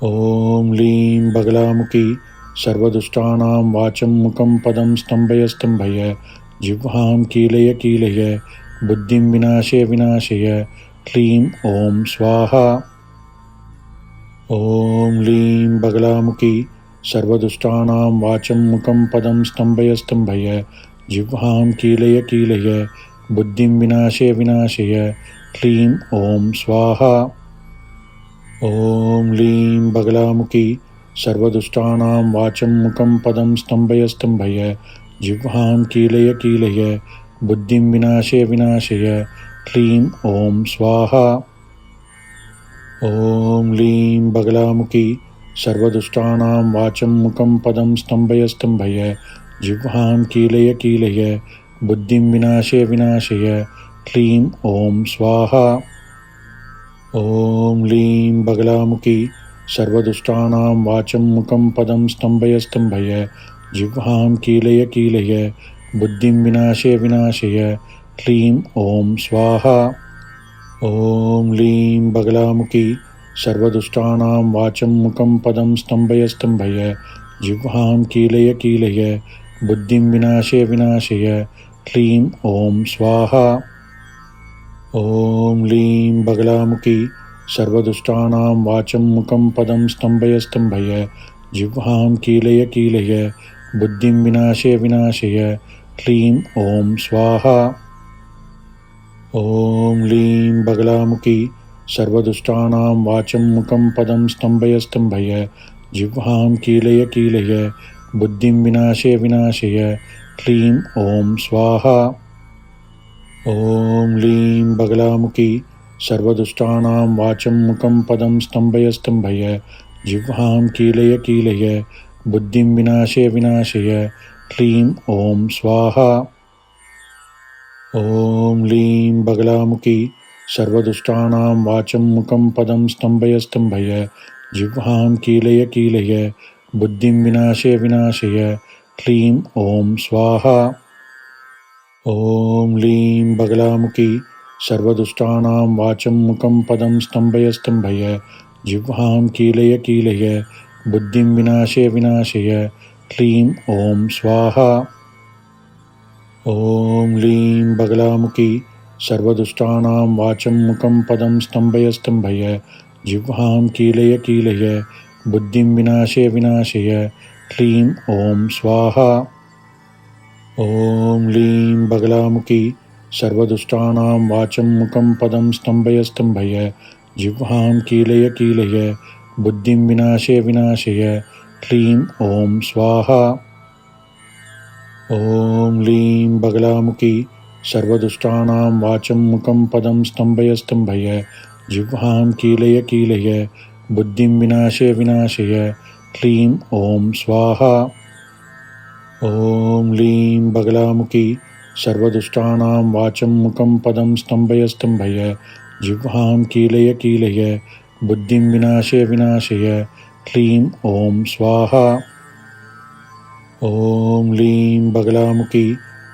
ॐ लीं बगलामुखी सर्वदुष्टानां वाचं मुखं पदं स्तम्भय स्तम्भय जिह्वां कीलय कीलय बुद्धिं विनाशय विनाशय क्लीं ॐ स्वाहा। ॐ लीं बगलामुखी सर्वदुष्टानां वाचं मुखं पदं स्तम्भय स्तम्भय जिह्वां कीलय कीलय बुद्धिं विनाशय विनाशय क्लीं ॐ स्वाहा। ॐ लीं बगलामुखी सर्वदुष्टानां वाचं मुखं पदं स्तम्भय स्तम्भय जिह्वां कीलय कीलय बुद्धिं विनाशय विनाशय क्लीं ॐ स्वाहा। ॐ लीं बगलामुखी सर्वदुष्टानां वाचं मुखं पदं स्तम्भय स्तम्भय जिह्वां कीलय कीलय बुद्धिं विनाशय विनाशय क्लीं ॐ स्वाहा। ॐ लीं बगलामुखी सर्वदुष्टानां वाचं मुखं पदं स्तम्भय स्तम्भय जिह्वां कीलय कीलय बुद्धिं विनाशय विनाशय क्लीं ॐ स्वाहा। ॐ लीं बगलामुखी सर्वदुष्टानां वाचं मुखं पदं स्तम्भय स्तम्भय जिह्वां कीलय कीलय बुद्धिं विनाशय विनाशय क्लीं ॐ स्वाहा। ॐ लीं बगलामुखी सर्वदुष्टानां वाचं मुखं पदं स्तम्भय स्तम्भय जिह्वां कीलय कीलय बुद्धिं विनाशय विनाशय क्लीं ॐ स्वाहा। ॐ लीं बगलामुखी सर्वदुष्टानां वाचं मुखं पदं स्तम्भय स्तम्भय जिह्वां कीलय कीलय बुद्धिं विनाशय विनाशय क्लीं ॐ स्वाहा। ॐ लीं बगलामुखी सर्वदुष्टानां वाचं मुखं पदं स्तम्भय स्तम्भय जिह्वां कीलय कीलय बुद्धिं विनाशय विनाशय क्लीं ॐ स्वाहा। ॐ लीं बगलामुखी सर्वदुष्टानां वाचं मुखं पदं स्तम्भय स्तम्भय जिह्वां कीलय कीलय बुद्धिं विनाशय विनाशय क्लीं ॐ स्वाहा। ॐ लीं बगलामुखी सर्वदुष्टानां वाचं मुखं पदं स्तम्भय स्तम्भय जिह्वां कीलय कीलय बुद्धिं विनाशय विनाशय क्लीं ॐ स्वाहा। ॐ लीं बगलामुखी सर्वदुष्टानां वाचं मुखं पदं स्तम्भय स्तम्भय जिह्वां कीलय कीलय बुद्धिं विनाशय विनाशय क्लीं ॐ स्वाहा। ॐ लीं बगलामुखी सर्वदुष्टानां वाचं मुखं पदं स्तम्भय स्तम्भय जिह्वां कीलय कीलय बुद्धिं विनाशय विनाशय क्लीं ॐ स्वाहा। ॐ लीं बगलामुखी सर्वदुष्टानां वाचं मुखं पदं स्तम्भय स्तम्भय जिह्वां कीलय कीलय बुद्धिं विनाशय विनाशय क्लीं ॐ स्वाहा। ॐ लीं बगलामुखी सर्वदुष्टानां वाचं मुखं पदं स्तम्भय स्तम्भय जिह्वां कीलय कीलय बुद्धिं विनाशय विनाशय क्लीं ॐ स्वाहा। ॐ लीं बगलामुखी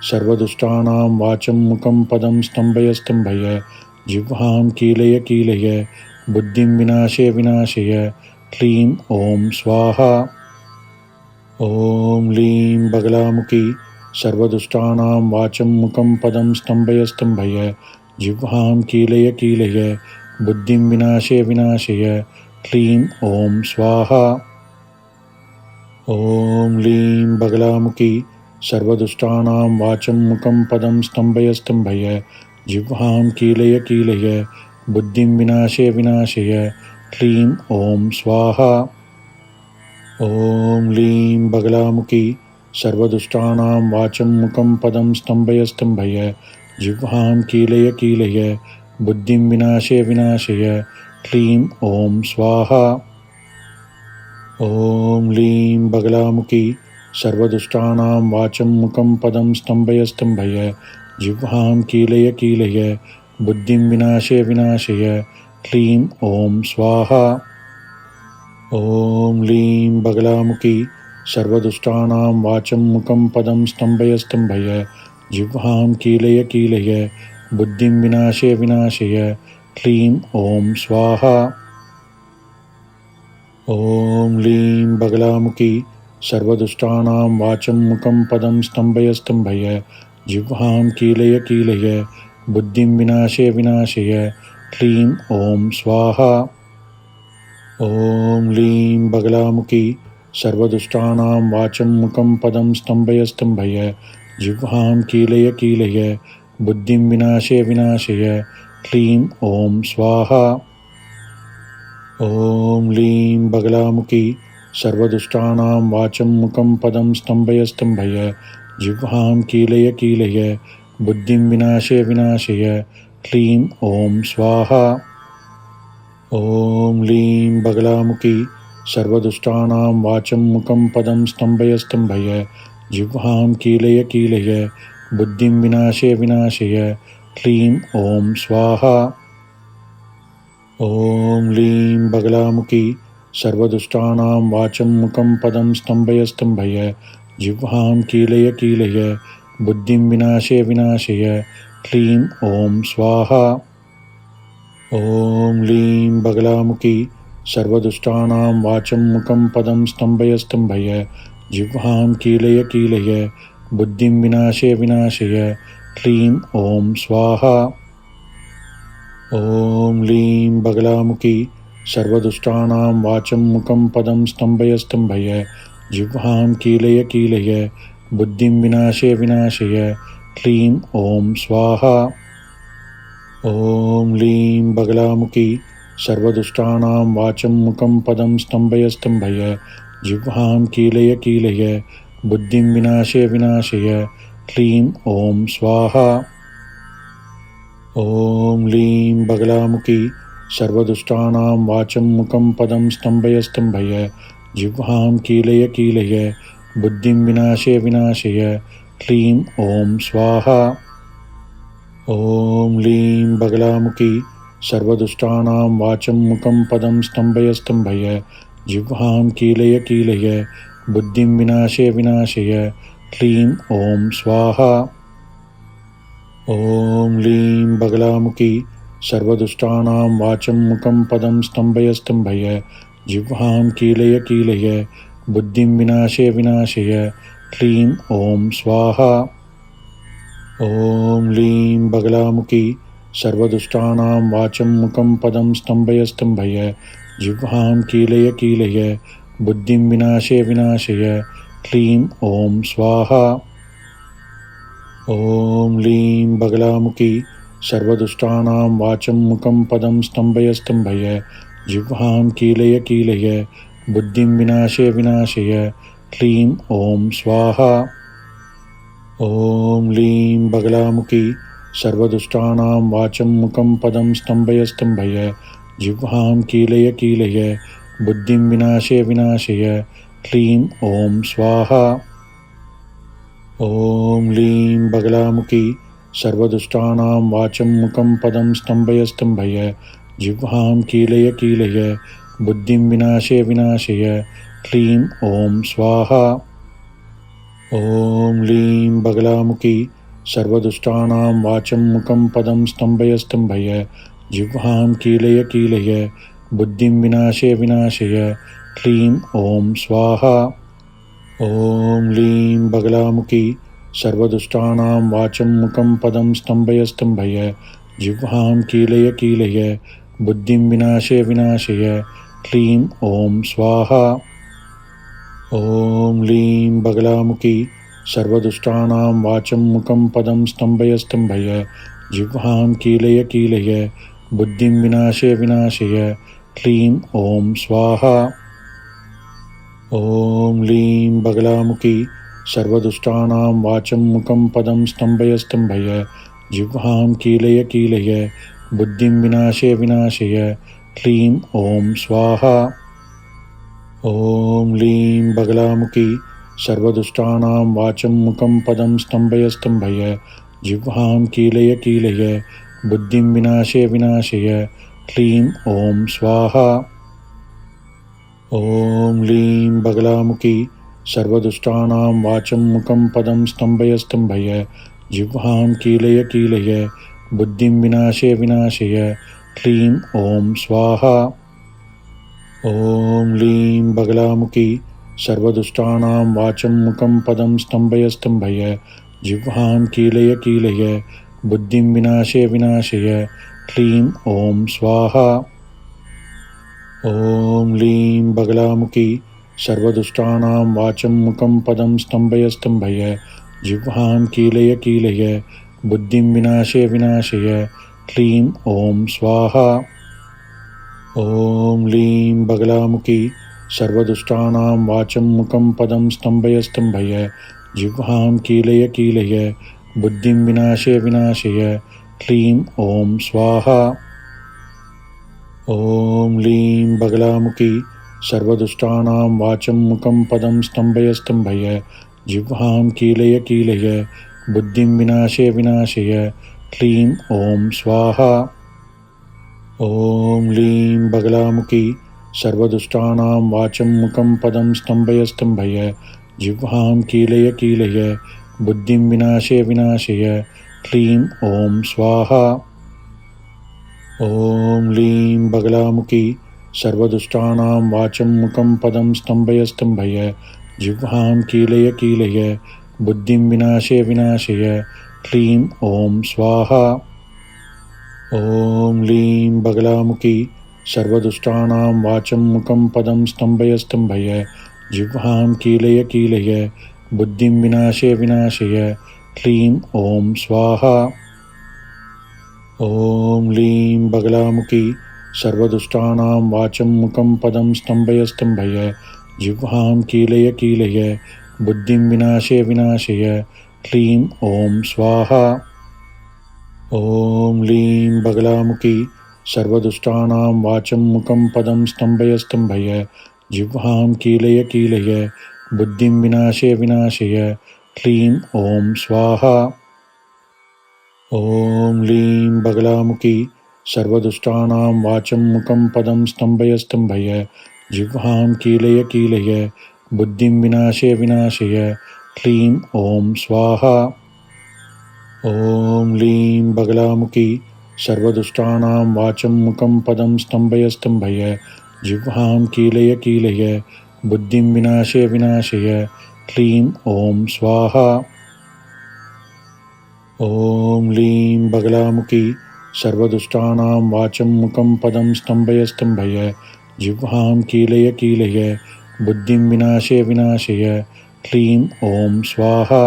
सर्वदुष्टानां वाचं मुखं पदं स्तम्भय स्तम्भय जिह्वां कीलय कीलय बुद्धिं विनाशय विनाशय क्लीं ॐ स्वाहा। ॐ लीं बगलामुखी सर्वदुष्टानां वाचं मुखं पदं स्तम्भय स्तम्भय जिह्वां कीलय कीलय बुद्धिं विनाशय विनाशय क्लीं ॐ स्वाहा। ॐ लीं बगलामुखी सर्वदुष्टानां वाचं मुखं पदं स्तम्भय स्तम्भय जिह्वां कीलय कीलय बुद्धिं विनाशय विनाशय क्लीं ॐ स्वाहा। ॐ लीं बगलामुखी सर्वदुष्टानां वाचं मुखं पदं स्तम्भय स्तम्भय जिह्वां कीलय कीलय बुद्धिं विनाशय विनाशय क्लीं ॐ स्वाहा। ॐ लीं बगलामुखी सर्वदुष्टानां वाचं मुखं पदं स्तम्भय स्तम्भय जिह्वां कीलय कीलय बुद्धिं विनाशय विनाशय क्लीं ॐ स्वाहा। ॐ लीं बगलामुखी सर्वदुष्टानां वाचं मुखं पदं स्तम्भय स्तम्भय जिह्वां कीलय कीलय बुद्धिं विनाशय विनाशय क्लीं ॐ स्वाहा। ॐ लीं बगलामुखी सर्वदुष्टानां वाचं मुखं पदं स्तम्भय स्तम्भय जिह्वां कीलय कीलय बुद्धिं विनाशय विनाशय क्लीं ॐ स्वाहा। ॐ लीं बगलामुखी सर्वदुष्टानां वाचं मुखं पदं स्तम्भय स्तम्भय जिह्वां कीलय कीलय बुद्धिं विनाशय विनाशय क्लीं ॐ स्वाहा। ॐ लीं बगलामुखी सर्वदुष्टानां वाचं मुखं पदं स्तम्भय स्तम्भय जिह्वां कीलय कीलय बुद्धिं विनाशय विनाशय क्लीं ॐ स्वाहा। ॐ लीं बगलामुखी सर्वदुष्टानां वाचं मुखं पदं स्तम्भय स्तम्भय जिह्वां कीलय कीलय बुद्धिं विनाशय विनाशय क्लीं ॐ स्वाहा। ॐ लीं बगलामुखी सर्वदुष्टानां वाचं मुखं पदं स्तम्भय स्तम्भय जिह्वां कीलय कीलय बुद्धिं विनाशय विनाशय क्लीं ॐ स्वाहा। ॐ लीं बगलामुखी सर्वदुष्टानां वाचं मुखं पदं स्तम्भय स्तम्भय जिह्वां कीलय कीलय बुद्धिं विनाशय विनाशय क्लीं ॐ स्वाहा। ॐ लीं बगलामुखी सर्वदुष्टानां वाचं मुखं पदं स्तम्भय स्तम्भय जिह्वां कीलय कीलय बुद्धिं विनाशय विनाशय क्लीं ॐ स्वाहा। ॐ लीं बगलामुखी सर्वदुष्टानां वाचं मुखं पदं स्तम्भय स्तम्भय जिह्वां कीलय कीलय बुद्धिं विनाशय विनाशय क्लीं ॐ स्वाहा। ॐ लीं बगलामुखी सर्वदुष्टानां वाचं मुखं पदं स्तम्भय स्तम्भय जिह्वां कीलय कीलय बुद्धिं विनाशय विनाशय क्लीं ॐ स्वाहा। ॐ लीं बगलामुखी सर्वदुष्टानां वाचं मुखं पदं स्तम्भय स्तम्भय जिह्वां कीलय कीलय बुद्धिं विनाशय विनाशय क्लीं ॐ स्वाहा। ॐ लीं बगलामुखी सर्वदुष्टानां वाचं मुखं पदं स्तम्भय स्तम्भय जिह्वां कीलय कीलय बुद्धिं विनाशय विनाशय क्लीं ॐ स्वाहा। ॐ लीं बगलामुखी सर्वदुष्टानां वाचं मुखं पदं स्तम्भय स्तम्भय जिह्वां कीलय कीलय बुद्धिं विनाशय विनाशय क्लीं ॐ स्वाहा। ॐ लीं बगलामुखी सर्वदुष्टानां वाचं मुखं पदं स्तम्भय स्तम्भय जिह्वां कीलय कीलय बुद्धिं विनाशय विनाशय क्लीं ॐ स्वाहा। ॐ लीं बगलामुखी सर्वदुष्टानां वाचं मुखं पदं स्तम्भय स्तम्भय जिह्वां कीलय कीलय बुद्धिं विनाशय विनाशय क्लीं ॐ स्वाहा। ॐ लीं बगलामुखी सर्वदुष्टानां वाचं मुखं पदं स्तम्भय स्तम्भय जिह्वां कीलय कीलय बुद्धिं विनाशय विनाशय क्लीं ॐ स्वाहा। ॐ लीं बगलामुखी सर्वदुष्टानां वाचं मुखं पदं स्तम्भय स्तम्भय जिह्वां कीलय कीलय बुद्धिं विनाशय विनाशय क्लीं ॐ स्वाहा। ॐ लीं बगलामुखी सर्वदुष्टानां वाचं मुखं पदं स्तम्भय स्तम्भय जिह्वां कीलय कीलय बुद्धिं विनाशय विनाशय क्लीं ॐ स्वाहा। ॐ लीं बगलामुखी सर्वदुष्टानां वाचं मुखं पदं स्तम्भय स्तम्भय जिह्वां कीलय कीलय बुद्धिं विनाशय विनाशय क्लीं ॐ स्वाहा। ॐ लीं बगलामुखी सर्वदुष्टानां वाचं मुखं पदं स्तम्भय स्तम्भय जिह्वां कीलय कीलय बुद्धिं विनाशय विनाशय क्लीं ॐ स्वाहा। ॐ लीं बगलामुखी सर्वदुष्टानां वाचं मुखं पदं स्तम्भय स्तम्भय जिह्वां कीलय कीलय बुद्धिं विनाशय विनाशय क्लीं ॐ स्वाहा। ॐ लीं बगलामुखी सर्वदुष्टानां वाचं मुखं पदं स्तम्भय स्तम्भय जिह्वां कीलय कीलय बुद्धिं विनाशय विनाशय क्लीं ॐ स्वाहा। ॐ लीं बगलामुखी सर्वदुष्टानां वाचं मुखं पदं स्तम्भय स्तम्भय जिह्वां कीलय कीलय बुद्धिं विनाशय विनाशय क्लीं ॐ स्वाहा। ॐ लीं बगलामुखी सर्वदुष्टानां वाचं मुखं पदं स्तम्भय स्तम्भय जिह्वां कीलय कीलय बुद्धिं विनाशय विनाशय क्लीं ॐ स्वाहा। ॐ लीं बगलामुखी सर्वदुष्टानां वाचं मुखं पदं स्तम्भय स्तम्भय जिह्वां कीलय कीलय बुद्धिं विनाशय विनाशय क्लीं ॐ स्वाहा। ॐ लीं बगलामुखी सर्वदुष्टानां वाचं मुखं पदं स्तम्भय स्तम्भय जिह्वां कीलय कीलय बुद्धिं विनाशय विनाशय क्लीं ॐ स्वाहा। ॐ लीं बगलामुखी सर्वदुष्टानां वाचं मुखं पदं स्तम्भय स्तम्भय जिह्वां कीलय कीलय बुद्धिं विनाशय विनाशय क्लीं ॐ स्वाहा। ॐ लीं बगलामुखी सर्वदुष्टानां वाचं मुखं पदं स्तम्भय स्तम्भय जिह्वां कीलय कीलय बुद्धिं विनाशय विनाशय क्लीं ॐ स्वाहा। ॐ लीं बगलामुखी सर्वदुष्टानां वाचं मुखं पदं स्तम्भय स्तम्भय जिह्वां कीलय कीलय बुद्धिं विनाशय विनाशय क्लीं ॐ स्वाहा। ॐ लीं बगलामुखी सर्वदुष्टानां वाचं मुखं पदं स्तम्भय स्तम्भय जिह्वां कीलय कीलय बुद्धिं विनाशय विनाशय क्लीं ॐ स्वाहा। ॐ लीं बगलामुखी सर्वदुष्टानां वाचं मुखं पदं स्तम्भय स्तम्भय जिह्वां कीलय कीलय बुद्धिं विनाशय विनाशय क्लीं ॐ स्वाहा। ॐ लीं बगलामुखी सर्वदुष्टानां वाचं मुखं पदं स्तम्भय स्तम्भय जिह्वां कीलय कीलय बुद्धिं विनाशय विनाशय क्लीं ॐ स्वाहा। ॐ लीं बगलामुखी सर्वदुष्टानां वाचं मुखं पदं स्तम्भय स्तम्भय जिह्वां कीलय कीलय बुद्धिं विनाशय विनाशय क्लीं ॐ स्वाहा। ॐ लीं बगलामुखी सर्वदुष्टानां वाचं मुखं पदं स्तम्भय स्तम्भय जिह्वां कीलय कीलय बुद्धिं विनाशय विनाशय क्लीं ॐ स्वाहा।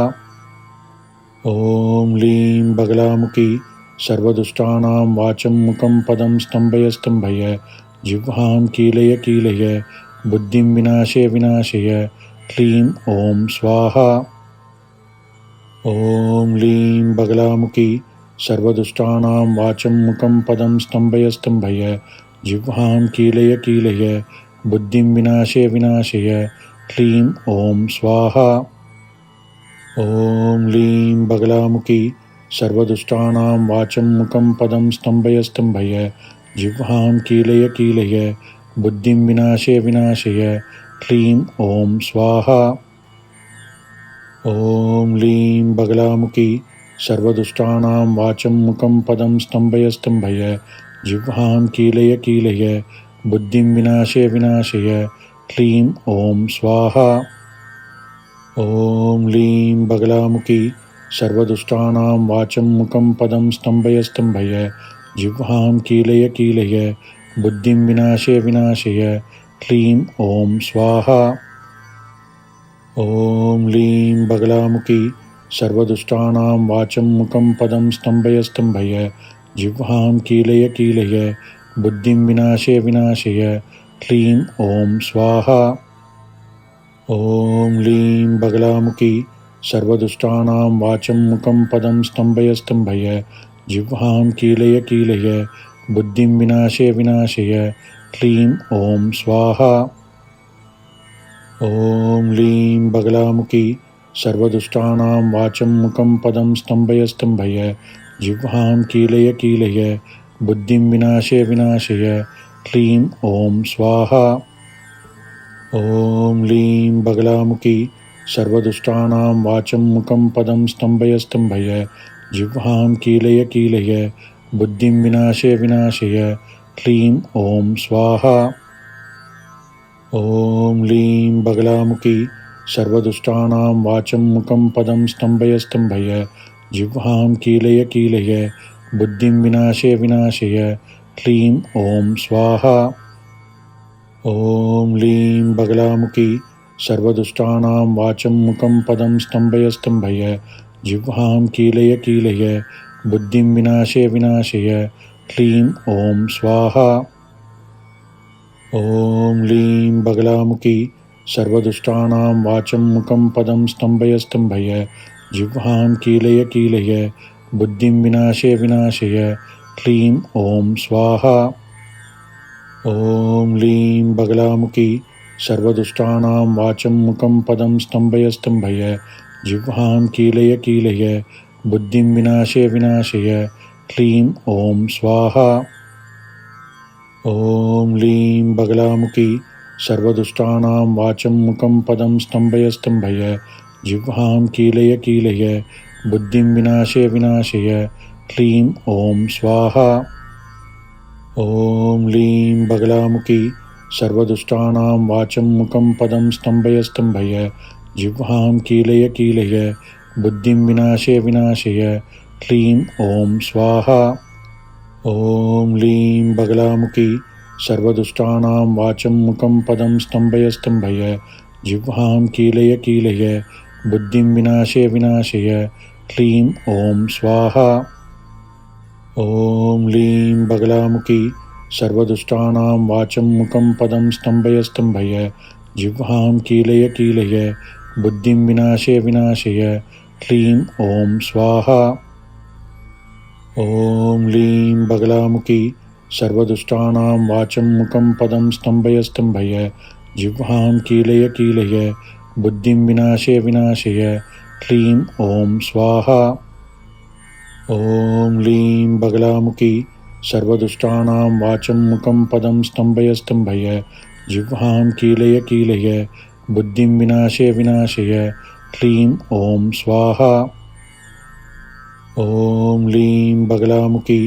ॐ लीं बगलामुखी सर्वदुष्टानां वाचं मुखं पदं स्तम्भय स्तम्भय जिह्वां कीलय कीलय बुद्धिं विनाशय विनाशय क्लीं ॐ स्वाहा। ॐ लीं बगलामुखी सर्वदुष्टानां वाचं मुखं पदं स्तम्भय स्तम्भय जिह्वां कीलय कीलय बुद्धिं विनाशय विनाशय क्लीं ॐ स्वाहा। ॐ लीं बगलामुखी सर्वदुष्टानां वाचं मुखं पदं स्तम्भय स्तम्भय जिह्वां कीलय कीलय बुद्धिं विनाशय विनाशय क्लीं ॐ स्वाहा। ॐ लीं बगलामुखी सर्वदुष्टानां वाचं मुखं पदं स्तम्भय स्तम्भय जिह्वां कीलय कीलय बुद्धिं विनाशय विनाशय क्लीं ॐ स्वाहा। ॐ लीं बगलामुखी सर्वदुष्टानां वाचं मुखं पदं स्तम्भय स्तम्भय जिह्वां कीलय कीलय बुद्धिं विनाशय विनाशय क्लीं ॐ स्वाहा। ॐ लीं बगलामुखी सर्वदुष्टानां वाचं मुखं पदं स्तम्भय स्तम्भय जिह्वां कीलय कीलय बुद्धिं विनाशय विनाशय क्लीं ॐ स्वाहा। ॐ लीं बगलामुखी सर्वदुष्टानां वाचं मुखं पदं स्तम्भय स्तम्भय जिह्वां कीलय कीलय बुद्धिं विनाशय विनाशय क्लीं ॐ स्वाहा। ॐ लीं बगलामुखी सर्वदुष्टानां वाचं मुखं पदं स्तम्भय स्तम्भय जिह्वां कीलय कीलय बुद्धिं विनाशय विनाशय क्लीं ॐ स्वाहा। ॐ लीं बगलामुखी सर्वदुष्टानां वाचं मुखं पदं स्तम्भय स्तम्भय जिह्वां कीलय कीलय बुद्धिं विनाशय विनाशय क्लीं ॐ स्वाहा। ॐ लीं बगलामुखी सर्वदुष्टानां वाचं मुखं पदं स्तम्भय स्तम्भय जिह्वां कीलय कीलय बुद्धिं विनाशय विनाशय क्लीं ॐ स्वाहा। ॐ लीं बगलामुखी सर्वदुष्टानां वाचं मुखं पदं स्तम्भय स्तम्भय जिह्वां कीलय कीलय बुद्धिं विनाशय विनाशय क्लीं ॐ स्वाहा। ॐ लीं बगलामुखी सर्वदुष्टानां वाचं मुखं पदं स्तम्भय स्तम्भय जिह्वां कीलय कीलय बुद्धिं विनाशय विनाशय क्लीं ॐ स्वाहा। ॐ लीं बगलामुखी सर्वदुष्टानां वाचं मुखं पदं स्तम्भय स्तम्भय जिह्वां कीलय कीलय बुद्धिं विनाशय विनाशय क्लीं ॐ स्वाहा। ॐ लीं बगलामुखी सर्वदुष्टानां वाचं मुखं पदं स्तम्भय स्तम्भय जिह्वां कीलय कीलय बुद्धिं विनाशय विनाशय क्लीं ॐ स्वाहा। ॐ लीं बगलामुखी सर्वदुष्टानां वाचं मुखं पदं स्तम्भय स्तम्भय जिह्वां कीलय कीलय बुद्धिं विनाशय विनाशय क्लीं ॐ स्वाहा। ॐ लीं बगलामुखी सर्वदुष्टानां वाचं मुखं पदं स्तम्भय स्तम्भय जिह्वां कीलय कीलय बुद्धिं विनाशय विनाशय क्लीं ॐ स्वाहा। ॐ लीं बगलामुखी सर्वदुष्टानां वाचं मुखं पदं स्तम्भय स्तम्भय जिह्वां कीलय कीलय बुद्धिं विनाशय विनाशय क्लीं ॐ स्वाहा। ॐ लीं बगलामुखी सर्वदुष्टानां वाचं मुखं पदं स्तम्भय स्तम्भय जिह्वां कीलय कीलय बुद्धिं विनाशय विनाशय क्लीं ॐ स्वाहा। ॐ लीं बगलामुखी सर्वदुष्टानां वाचं मुखं पदं स्तम्भय स्तम्भय जिह्वां कीलय कीलय बुद्धिं विनाशय विनाशय क्लीं ॐ स्वाहा। ॐ लीं बगलामुखी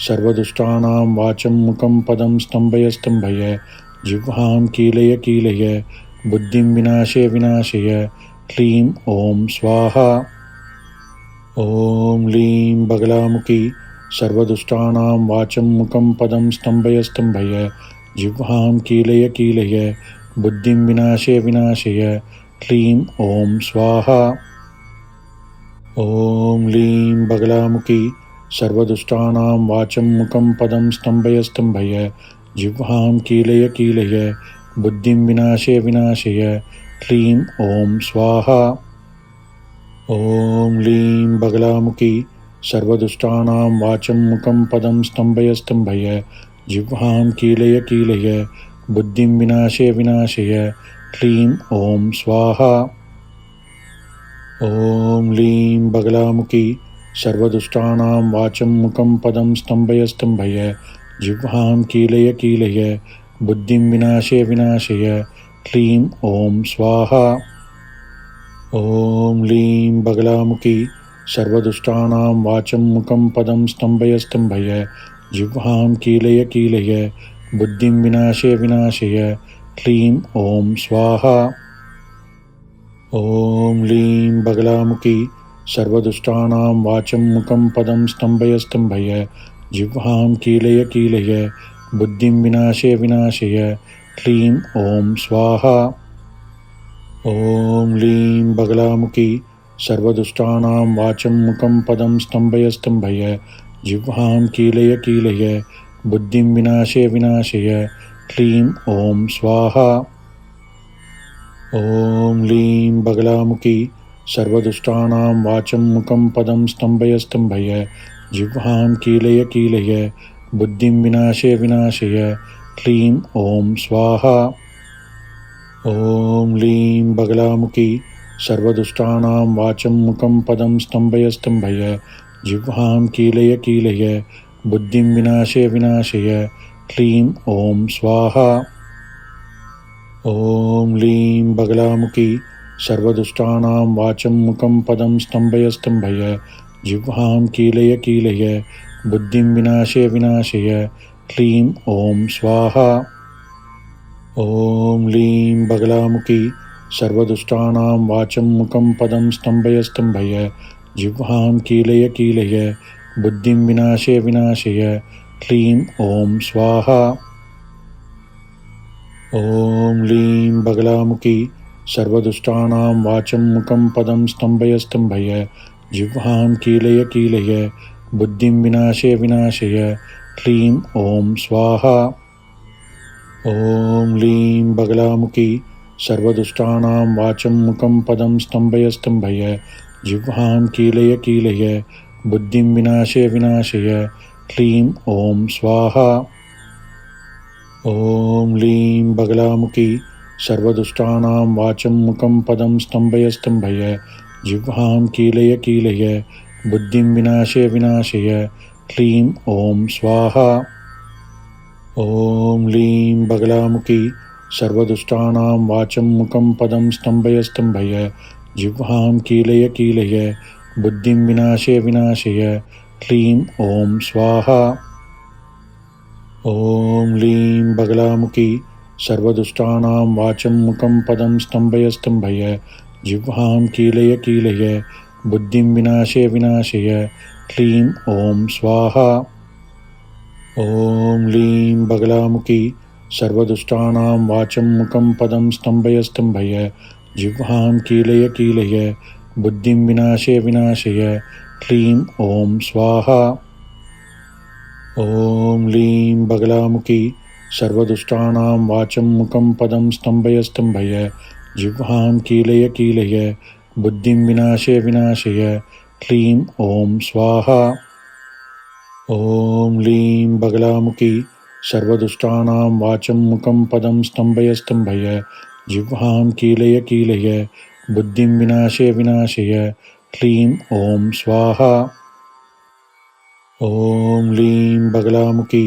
सर्वदुष्टानां वाचं मुखं पदं स्तम्भय स्तम्भय जिह्वां कीलय कीलय बुद्धिं विनाशय विनाशय क्लीं ॐ स्वाहा। ॐ लीं बगलामुखी सर्वदुष्टानां वाचं मुखं पदं स्तम्भय स्तम्भय जिह्वां कीलय कीलय बुद्धिं विनाशय विनाशय क्लीं ॐ स्वाहा। ॐ लीं बगलामुखी सर्वदुष्टानां वाचं मुखं पदं स्तम्भय स्तम्भय जिह्वां कीलय कीलय बुद्धिं विनाशय विनाशय क्लीं ॐ स्वाहा। ॐ लीं बगलामुखी सर्वदुष्टानां वाचं मुखं पदं स्तम्भय स्तम्भय जिह्वां कीलय कीलय बुद्धिं विनाशय विनाशय क्लीं ॐ स्वाहा। ॐ लीं बगलामुखी सर्वदुष्टानां वाचं मुखं पदं स्तम्भय स्तम्भय जिह्वां कीलय कीलय बुद्धिं विनाशय विनाशय क्लीं ॐ स्वाहा। ॐ लीं बगलामुखी सर्वदुष्टानां वाचं मुखं पदं स्तम्भय स्तम्भय जिह्वां कीलय कीलय बुद्धिं विनाशय विनाशय क्लीं ॐ स्वाहा। ॐ लीं बगलामुखी सर्वदुष्टानां वाचं मुखं पदं स्तम्भय स्तम्भय जिह्वां कीलय कीलय बुद्धिं विनाशय विनाशय क्लीं ॐ स्वाहा। ॐ लीं बगलामुखी सर्वदुष्टानां वाचं मुखं पदं स्तम्भय स्तम्भय जिह्वां कीलय कीलय बुद्धिं विनाशय विनाशय क्लीं ॐ स्वाहा। ॐ लीं बगलामुखी सर्वदुष्टानां वाचं मुखं पदं स्तम्भय स्तम्भय जिह्वां कीलय कीलय बुद्धिं विनाशय विनाशय क्लीं ॐ स्वाहा। ॐ लीं बगलामुखी सर्वदुष्टानां वाचं मुखं पदं स्तम्भय स्तम्भय जिह्वां कीलय कीलय बुद्धिं विनाशय विनाशय क्लीं ॐ स्वाहा। ॐ लीं बगलामुखी सर्वदुष्टानां वाचं मुखं पदं स्तम्भय स्तम्भय जिह्वां कीलय कीलय बुद्धिं विनाशय विनाशय क्लीं ॐ स्वाहा। ॐ लीं बगलामुखी सर्वदुष्टानां वाचं मुखं पदं स्तम्भय स्तम्भय जिह्वां कीलय कीलय बुद्धिं विनाशय विनाशय क्लीं ॐ स्वाहा। ॐ लीं बगलामुखी सर्वदुष्टानां वाचं मुखं पदं स्तम्भय स्तम्भय जिह्वां कीलय कीलय बुद्धिं विनाशय विनाशय क्लीं ॐ स्वाहा। ॐ लीं बगलामुखी सर्वदुष्टानां वाचं मुखं पदं स्तम्भय स्तम्भय जिह्वां कीलय कीलय बुद्धिं विनाशय विनाशय क्लीं ॐ स्वाहा। ॐ लीं बगलामुखी सर्वदुष्टानां वाचं मुखं पदं स्तम्भय स्तम्भय जिह्वां कीलय कीलय बुद्धिं विनाशय विनाशय क्लीं ॐ स्वाहा। ॐ लीं बगलामुखी सर्वदुष्टानां वाचं मुखं पदं स्तम्भय स्तम्भय जिह्वां कीलय कीलय बुद्धिं विनाशय विनाशय क्लीं ॐ स्वाहा। ॐ लीं बगलामुखी सर्वदुष्टानां वाचं मुखं पदं स्तम्भय स्तम्भय जिह्वां कीलय कीलय बुद्धिं विनाशय विनाशय क्लीं ॐ स्वाहा। ॐ लीं बगलामुखी सर्वदुष्टानां वाचं मुखं पदं स्तम्भय स्तम्भय जिह्वां कीलय कीलय बुद्धिं विनाशय विनाशय क्लीं ॐ स्वाहा। ॐ लीं बगलामुखी सर्वदुष्टानां वाचं मुखं पदं स्तम्भय स्तम्भय जिह्वां कीलय कीलय बुद्धिं विनाशय विनाशय क्लीं ॐ स्वाहा। ॐ लीं बगलामुखी सर्वदुष्टानां वाचं मुखं पदं स्तम्भय स्तम्भय जिह्वां कीलय कीलय बुद्धिं विनाशय विनाशय क्लीं ॐ स्वाहा। ॐ लीं बगलामुखी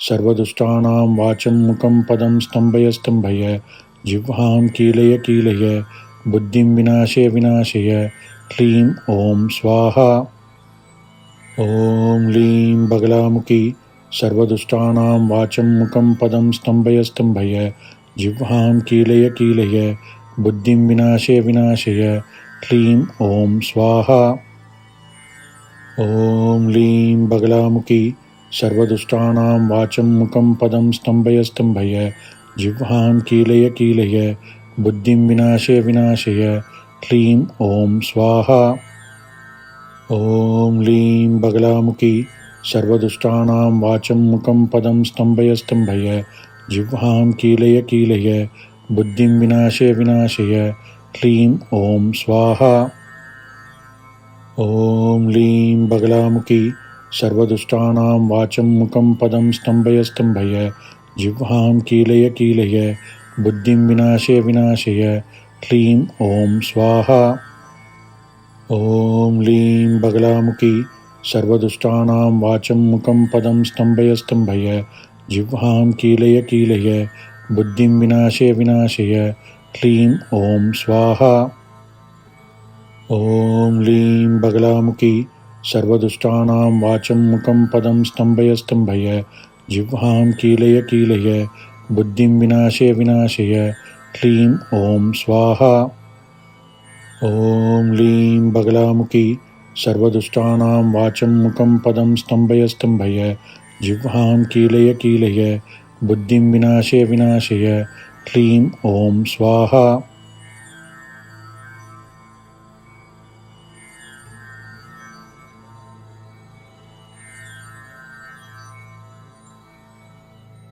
सर्वदुष्टानां वाचं मुखं पदं स्तम्भय स्तम्भय जिह्वां कीलय कीलय बुद्धिं विनाशय विनाशय क्लीं ॐ स्वाहा। ॐ लीं बगलामुखी सर्वदुष्टानां वाचं मुखं पदं स्तम्भय स्तम्भय जिह्वां कीलय कीलय बुद्धिं विनाशय विनाशय क्लीं ॐ स्वाहा। ॐ लीं बगलामुखी सर्वदुष्टानां वाचं मुखं पदं स्तम्भय स्तम्भय जिह्वां कीलय कीलय बुद्धिं विनाशय विनाशय क्लीं ॐ स्वाहा। ॐ लीं बगलामुखी सर्वदुष्टानां वाचं मुखं पदं स्तम्भय स्तम्भय जिह्वां कीलय कीलय बुद्धिं विनाशय विनाशय क्लीं ॐ स्वाहा। ॐ लीं बगलामुखी सर्वदुष्टानां वाचं मुखं पदं स्तम्भय स्तम्भय जिह्वां कीलय कीलय बुद्धिं विनाशय विनाशय क्लीं ॐ स्वाहा। ॐ लीं बगलामुखी सर्वदुष्टानां वाचं मुखं पदं स्तम्भय स्तम्भय जिह्वां कीलय कीलय बुद्धिं विनाशय विनाशय क्लीं ॐ स्वाहा। ॐ लीं बगलामुखी सर्वदुष्टानां वाचं मुखं पदं स्तम्भय स्तम्भय जिह्वां कीलय कीलय बुद्धिं विनाशय विनाशय क्लीं ॐ स्वाहा। ॐ लीं बगलामुखी सर्वदुष्टानां वाचं मुखं पदं स्तम्भय स्तम्भय जिह्वां कीलय कीलय बुद्धिं विनाशय विनाशय क्लीं ॐ स्वाहा।